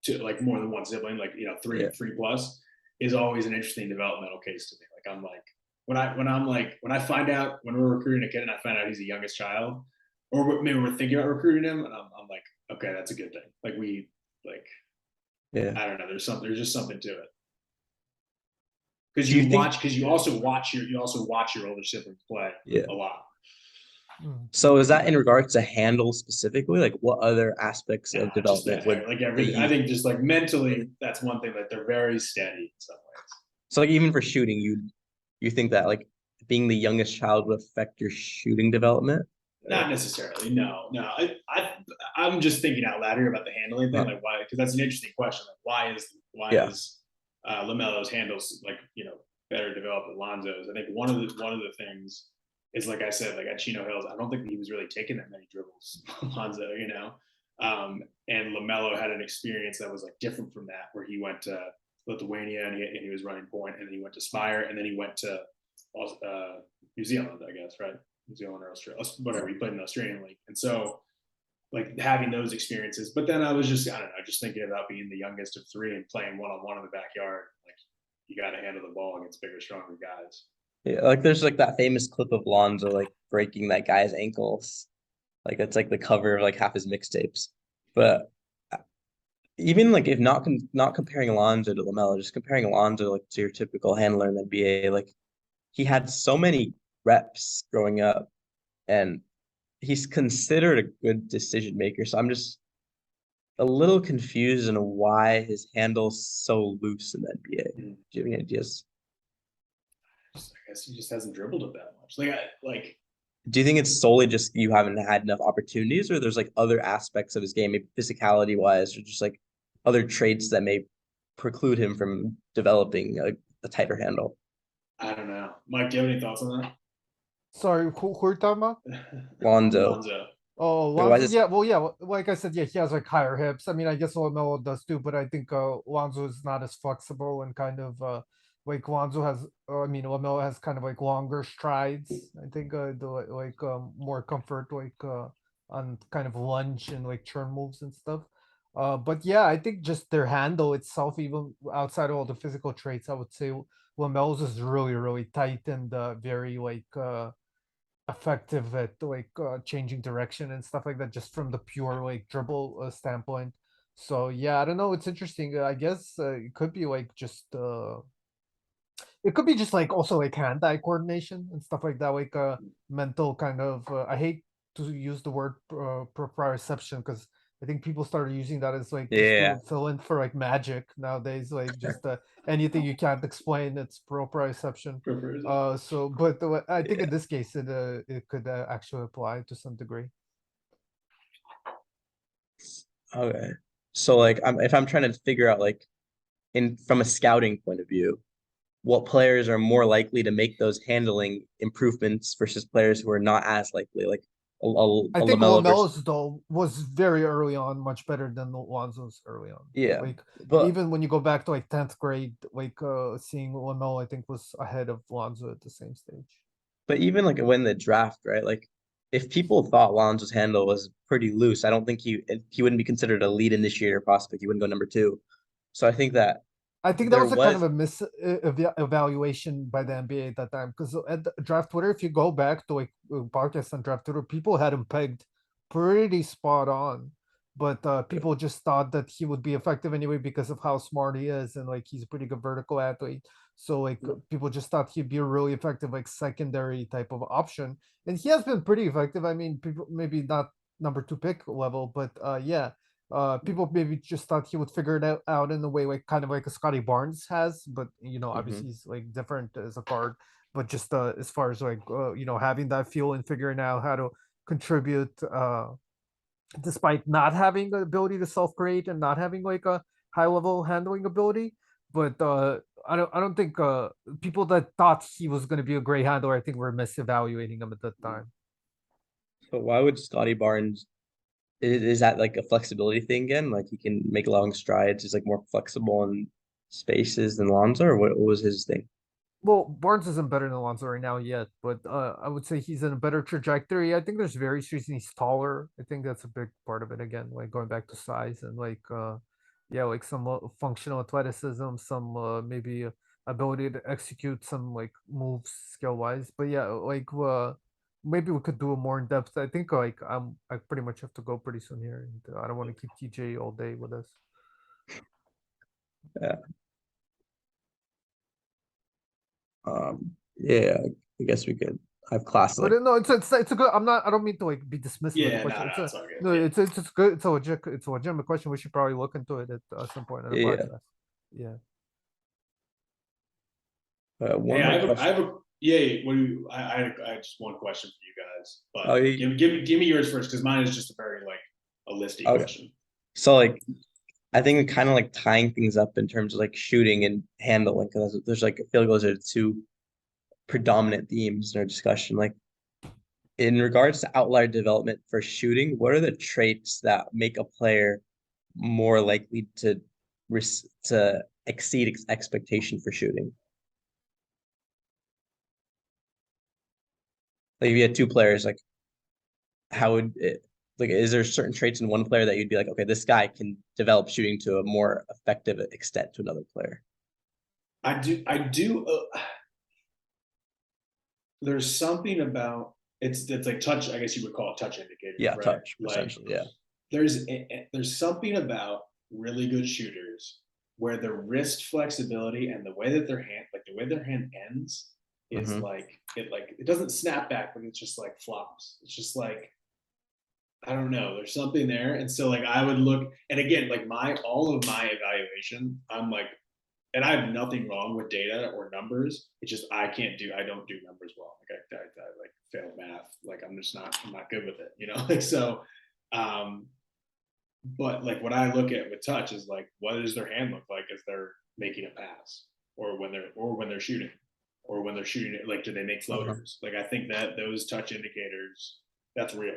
one sibling, like three plus, is always an interesting developmental case to me. Like I'm like when I find out when we're recruiting a kid and I find out he's the youngest child, or maybe we're thinking about recruiting him, and I'm like, okay, that's a good thing. Like I don't know. There's just something to it. Because you also watch your older siblings play a lot. So is that in regards to handle specifically? Like what other aspects of development I think just like mentally, that's one thing. Like they're very steady in some ways. So like even for shooting, you think that like being the youngest child would affect your shooting development? Not necessarily. No. I'm just thinking out loud here about the handling thing. Like why? Because that's an interesting question. Like why Yeah. is Lamelo's handles like better developed than Lonzo's? I think one of the things is, like I said, like at Chino Hills, I don't think he was really taking that many dribbles, Lonzo. And Lamelo had an experience that was like different from that, where he went to Lithuania and he was running point, and then he went to Spire, and then he went to New Zealand, I guess, right? New Zealand or Australia, whatever. He played in the Australian league, and so like having those experiences. But then I was just, I don't know, just thinking about being the youngest of three and playing one-on-one in the backyard. Like you got to handle the ball against bigger, stronger guys. Yeah, like there's like that famous clip of Lonzo like breaking that guy's ankles. Like it's like the cover of like half his mixtapes. But even like if not comparing Alonzo to Lamelo, just comparing Alonzo like to your typical handler in the NBA, like he had so many reps growing up, and he's considered a good decision maker. So I'm just a little confused on why his handle's so loose in the NBA. Do you have any ideas? I guess he just hasn't dribbled it that much. Do you think it's solely just you haven't had enough opportunities, or there's like other aspects of his game, maybe physicality wise, or just like other traits that may preclude him from developing a tighter handle? I don't know. Mike, do you have any thoughts on that? Sorry, who are you talking about? Lonzo. Lonzo. Oh, Wait, why is Lonzo, this? yeah, well, yeah, like I said, yeah, he has like higher hips. I mean, I guess Lamelo does too, but I think Lonzo is not as flexible and kind of like Lonzo has, I mean, Lamelo has kind of like longer strides. I think more comfort on kind of lunge and like turn moves and stuff. But yeah, I think just their handle itself, even outside of all the physical traits, I would say Lamelo's is really, really tight and very effective at like changing direction and stuff like that, just from the pure like dribble standpoint. So yeah, I don't know, it's interesting. I guess it could be like just it could be just like also like hand-eye coordination and stuff like that, like mental kind of I hate to use the word proprioception, because I think people started using that as like just Yeah. to fill in for like magic nowadays, like just anything you can't explain, it's proprioception. So but I think in Yeah. this case it could actually apply to some degree. Okay. So like if I'm trying to figure out like in from a scouting point of view, what players are more likely to make those handling improvements versus players who are not as likely, like I a think Lamelo versus Lamelo's though was very early on much better than Lonzo's early on. yeah. Like But even when you go back to like 10th grade, like seeing Lamelo, I think was ahead of Lonzo at the same stage. even like when the draft, right? Like if people thought Lonzo's handle was pretty loose, I don't think he wouldn't be considered a lead initiator prospect. He wouldn't go number two. So I think that I think that there was a kind of was a evaluation by the NBA at that time, because at the draft Twitter, if you go back to like podcasts on draft Twitter, people had him pegged pretty spot on, but people just thought that he would be effective anyway because of how smart he is, and like he's a pretty good vertical athlete. So like people just thought he'd be a really effective like secondary type of option, and he has been pretty effective. I mean, people maybe not number 2 pick level, but yeah, people maybe just thought he would figure it out in a way like kind of like a Scotty Barnes has, but obviously he's like different as a guard. But just as far as like having that feel and figuring out how to contribute despite not having the ability to self-create and not having like a high level handling ability. But I don't think people that thought he was going to be a great handler, I think, were misevaluating him at that time. so why would Scotty Barnes is that like a flexibility thing again? Like he can make long strides, he's like more flexible in spaces than Lonzo, or what was his thing? Well, Barnes isn't better than Alonso right now yet, but I would say he's in a better trajectory. I think there's various reasons he's taller. I think that's a big part of it. Again, like going back to size and like yeah, like some functional athleticism, some maybe ability to execute some like moves skill wise. But yeah, like maybe we could do it more in depth. I think like I pretty much have to go pretty soon here, and I don't want to keep TJ all day with us. Yeah. Yeah, I guess we could have class But like no, it's a good. I don't mean to like be dismissive of the Yeah, question. It's a it's all good. no. Yeah. It's good. It's a legitimate question. We should probably look into it at some point in the yeah. podcast. Yeah. One Hey, more question. Yeah. What do you? I have just one question for you guys, Oh, but give me yours first because mine is just a very like a listy okay. question. So like I think kind of like tying things up in terms of like shooting and handling, because there's like I feel like those are the two predominant themes in our discussion. Like in regards to outlier development for shooting, what are the traits that make a player more likely to exceed expectation for shooting? Like if you had two players, like how would it, like is there certain traits in one player that you'd be like, okay, this guy can develop shooting to a more effective extent to another player? I do. There's something about it's like touch. I guess you would call it touch indicators, Yeah, right? touch, Like essentially. Yeah. there's something about really good shooters where their wrist flexibility and the way that their hand like the way their hand ends is Hmm. like it doesn't snap back, but it's just like flops. It's just like I don't know. There's something there, and so like I would look, and again, like my all of my evaluation, I'm like, and I have nothing wrong with data or numbers. It's just I don't do numbers well. Like I like failed math. Like I'm not good with it. You know. Like so, um, but like what I look at with touch is like what does their hand look like as they're making a pass, or when they're shooting, or when they're shooting it. Like do they make Uh-huh. floaters? Like I think that those touch indicators, that's real.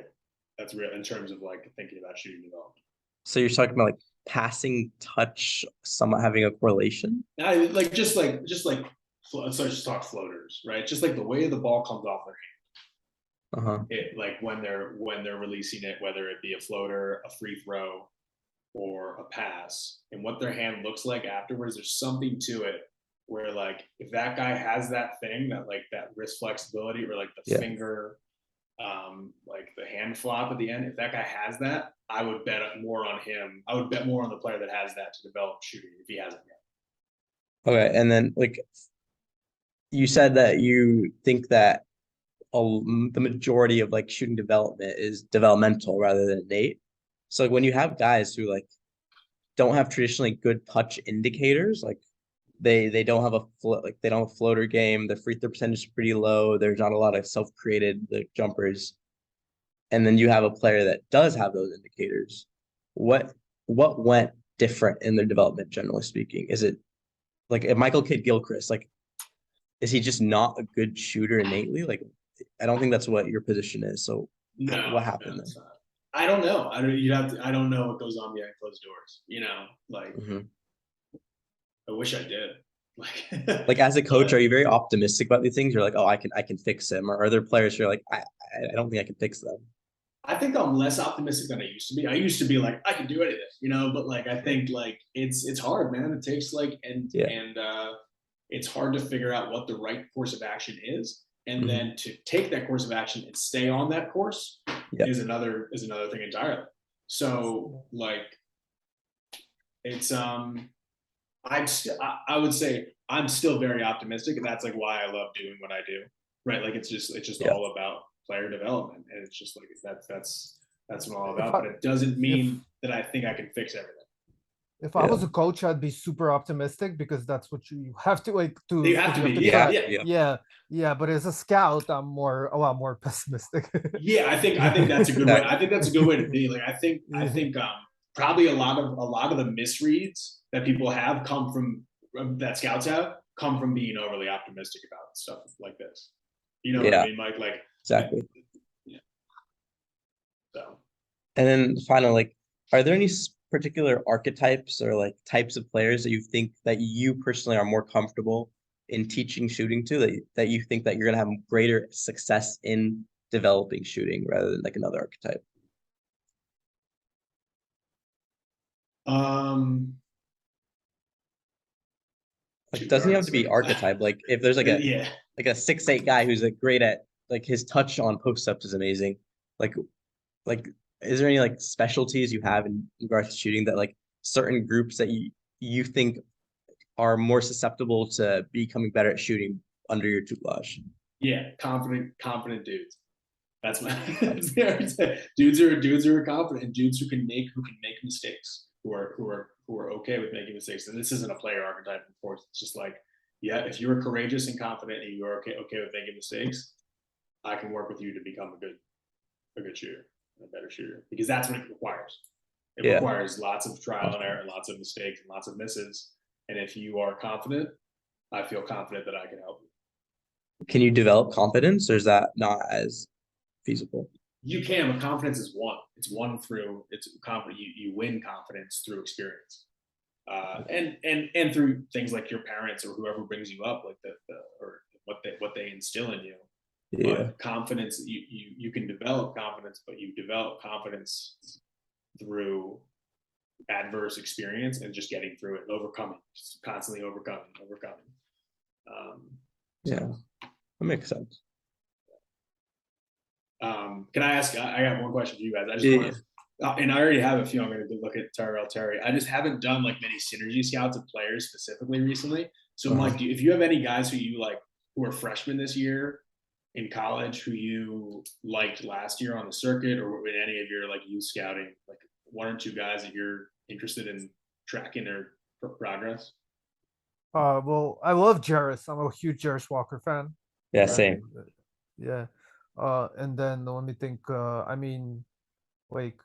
That's real in terms of like thinking about shooting development. So you're talking about like passing touch somewhat having a correlation? I like just like let's just talk floaters, right? Just like the way the ball comes off their Uh-huh. hand, it like when they're releasing it, whether it be a floater, a free throw, or a pass, and what their hand looks like afterwards. There's something to it where like if that guy has that thing that like that wrist flexibility or like the Yeah. finger like the hand flop at the end, if that guy has that, I would bet more on him. I would bet more on the player that has that to develop shooting if he hasn't yet. Okay. And then like you said that you think that the majority of like shooting development is developmental rather than innate. So like when you have guys who like don't have traditionally good touch indicators, like they don't have a like they don't have a floater game, the free throw percentage is pretty low, there's not a lot of self-created like, jumpers, and then you have a player that does have those indicators. What what went different in their development, generally speaking? Is it like if Michael Kidd Gilchrist, like is he just not a good shooter innately? Like I don't think that's what your position is. So what No, happened it's there? not. I don't know. I don't. You have to. I don't know what goes on behind closed doors. You know, like Hmm. I wish I did. Like Like, as a coach, are but you very optimistic about these things? You're like, oh, I can fix him, or are there players who are like, I don't think I can fix them? I think I'm less optimistic than I used to be. I used to be like I can do anything, you know. But like I Yeah. think like it's hard, man. It takes like Yeah. and it's hard to figure out what the right course of action is, and Hmm. then to take that course of action and stay on that course Yeah. is another thing entirely. So like it's I would say I'm still very optimistic, and that's like why I love doing what I do. Right? Like it's just Yeah. all about player development, and it's just like that's what I'm all If about. I But it doesn't if mean that I think I can fix everything. if I Yeah. was a coach, I'd be super optimistic because that's what you have to like You to have to you be, have to yeah, try. Yeah. yeah, Yeah. Yeah, yeah. But as a scout, I'm more a lot more pessimistic. yeah. I think that's a good way. I Exactly. think that's a good way to be. Like I think probably a lot of the misreads that people have come from that scouts have come from being overly optimistic about stuff like this. You know what I Yeah. mean, Mike? Like, Exactly. yeah. So And then finally, like, are there any particular archetypes or like types of players that you think that you personally are more comfortable in teaching shooting to that you think that you're gonna have greater success in developing shooting rather than like another archetype? um Like, shoot, there doesn't are even no have to be such archetype. Like, if there's yeah. like a 6'8" guy who's like great at like his touch on post ups is amazing. Like, like is there any like specialties you have in regards to shooting that like certain groups that you think are more susceptible to becoming better at shooting under your tutelage? Yeah, confident dudes. That's my Got it. dudes who are confident, and dudes who can make mistakes, who are okay with making mistakes. And this isn't a player archetype, of course. It's just like yeah, if you're courageous and confident and you're okay with making mistakes, I can work with you to become a good shooter, a better shooter, because that's what it requires. It Yeah. requires lots of trial and error, and lots of mistakes, and lots of misses. And if you are confident, I feel confident that I can help you. Can you develop confidence, or is that not as feasible? You can, but confidence is one. It's one through it's confident. You win confidence through experience, and through things like your parents or whoever brings you up, like the or what they instill in you. Yeah. But confidence, you can develop confidence, but you develop confidence through adverse experience and just getting through it, overcoming, just constantly overcoming. Yeah, that makes sense. Can I ask? I got one question for you guys. I just Yeah. want to, and I already have a few. I'm going to look at Tyrell Terry. I just haven't done like many synergy scouts of players specifically recently. So, Mike, if you have any guys who you like who are freshmen this year in college who you liked last year on the circuit, or in any of your like youth scouting, like one or two guys that you're interested in tracking their progress? Well, I love Jarris. I'm a huge Jarris Walker fan. Yeah, Uh, same. Yeah. And then let me think. I mean, like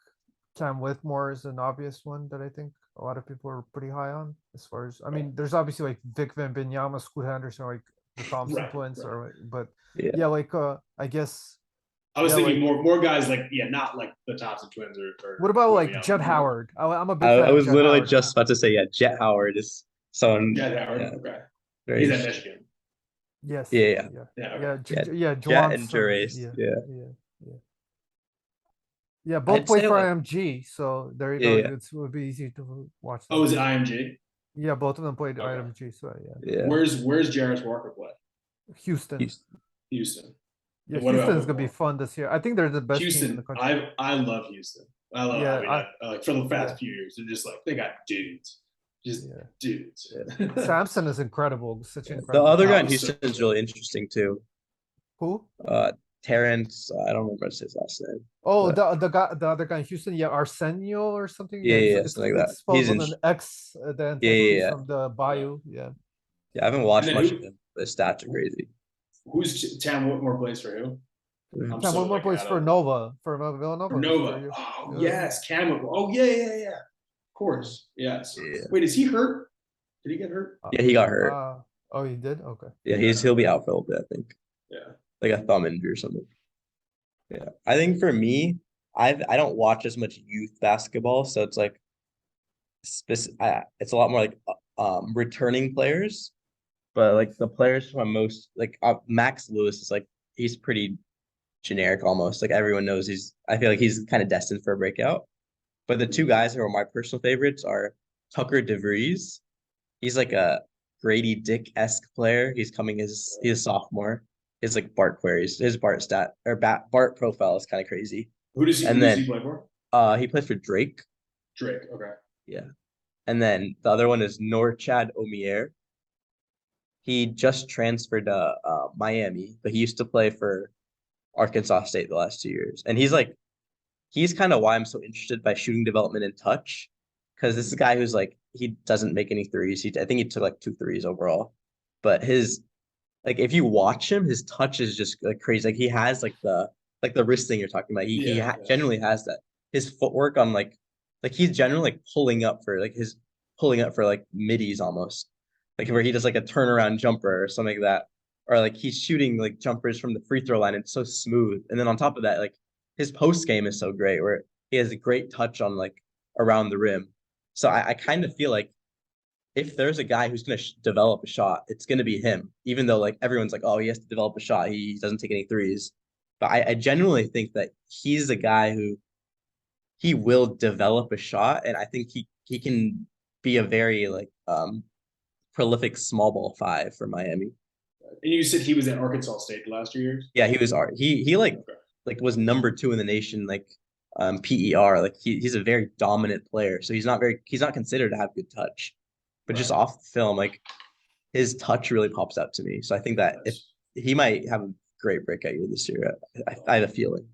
Cam Whitmore is an obvious one that I think a lot of people are pretty high on. As far as I mean, there's obviously like Vic Van Binyama, Scoot Henderson, like the Thompson twins, Right. or but Yeah. yeah, like I guess I was yeah, thinking like, more guys like not like the Thompson twins or what about like William, Jed more Howard? I'm a big I fan of was Jed literally Howard. just about to say, yeah, Jet Howard is someone. Jed Howard. Yeah, Okay, very he's at interesting. Michigan. Yes. Yeah, Yeah. yeah, Yeah, okay. yeah. Jet and Johnson. Jerace. Yeah, Yeah, both I'd played say for like, IMG, so there you go. yeah, It would be easy to watch Oh, them. is it IMG? Yeah, both of them played Okay. IMG, so yeah. yeah. Where's Jarris Walker play? Houston. Houston. Yeah, And what about Houston's gonna be Whitmore? fun this year. I think they're the best team in the Houston. country. I love Houston. I love. Yeah, I mean, like for the past yeah. few years, they're just like they got dudes, just Yeah. dudes. Yeah. Samson is incredible. Such Yeah. an The incredible other guy player. in Houston is really interesting too. Who? Terrence, I don't remember his last name. Oh, But the other guy in Houston, yeah, Arsenio or something. yeah, Yeah, yeah, yeah, something like that. it's spelled He's with in. an X at the end. Yeah, I think yeah, he's yeah. from the Bayou. Yeah. Yeah, I haven't And watched then much of him, but his stats are crazy. who's Tam Whitmore plays for who? I'm Cam so Whitmore like plays out for of Nova, for for Villanova. Nova. Oh yes, Cam Whitmore. Oh yeah. Of course, yes. Yeah, Wait, is he hurt? Did he get hurt? yeah, he got hurt. Oh, he did. Okay. Yeah, he'll be out for a little bit, I think. Yeah. Like a thumb injury or something. Yeah, I think for me, I don't watch as much youth basketball, so it's like it's a lot more like returning players, but like the players who I'm most like Max Lewis is like he's pretty generic almost. Like everyone knows I feel like he's kind of destined for a breakout. But the two guys who are my personal favorites are Tucker DeVries. He's like a Grady Dick-esque player. He's a sophomore. His like Bart queries, his Bart stat or Bart profile is kind of crazy. Who does he play for? He plays for Drake. Drake. Okay. Yeah. And then the other one is Norchad Omier. He just transferred to Miami, but he used to play for Arkansas State the last 2 years. And he's kind of why I'm so interested by shooting development and touch. Because this is a guy who's like, he doesn't make any threes. I think he took like 2 threes overall. But like if you watch him, his touch is just like crazy. Like he has like the wrist thing you're talking about. He generally has that. His footwork on like he's generally like pulling up for like middies almost. Like where he does like a turnaround jumper or something like that. Or like he's shooting like jumpers from the free throw line. It's so smooth. And then on top of that, like his post game is so great where he has a great touch on like around the rim. So I kind of feel like if there's a guy who's going to develop a shot, it's going to be him, even though like everyone's like, oh, he has to develop a shot. He doesn't take any threes. But I genuinely think that he's a guy who he will develop a shot. And I think he can be a very like prolific small ball 5 for Miami. And you said he was at Arkansas State the last 2 years? Yeah, he was he like was number 2 in the nation, like PER. Like he's a very dominant player. So he's not considered to have good touch. But just off the film, like his touch really pops out to me. So I think that if he might have a great breakout year this year, I have a feeling.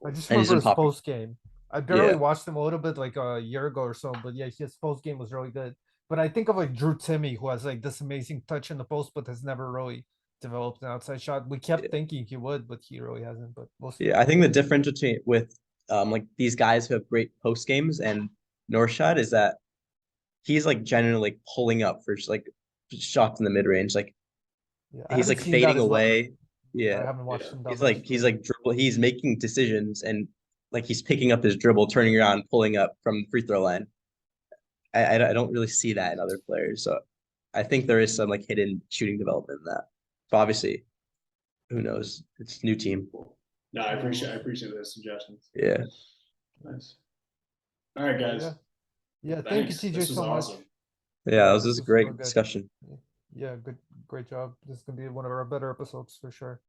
I just remember his post game. I barely Yeah. watched him a little bit like a year ago or so, but yeah, his post game was really good. But I think of like Drew Timmy, who has like this amazing touch in the post, but has never really developed an outside shot. We kept Yeah. thinking he would, but he really hasn't. But we'll see. Yeah, I think the difference between with like these guys who have great post games and Norshad is that he's like genuinely like pulling up for like shots in the mid range. Like Yeah, I he's haven't like seen that fading as much. away. I Yeah. haven't watched him that He's much. like dribble, he's making decisions and like he's picking up his dribble, turning around, pulling up from the free throw line. I don't really see that in other players. So I think there is some like hidden shooting development in that. But obviously, who knows? It's a new team. No, Yeah, we'll I see. appreciate those suggestions. Yeah. Nice. All right, guys. Yeah, yeah. Thank you, Thanks. TJ, This was so much. awesome. Yeah, This this is a was so great good. discussion. Yeah, great job. This is gonna be one of our better episodes for sure.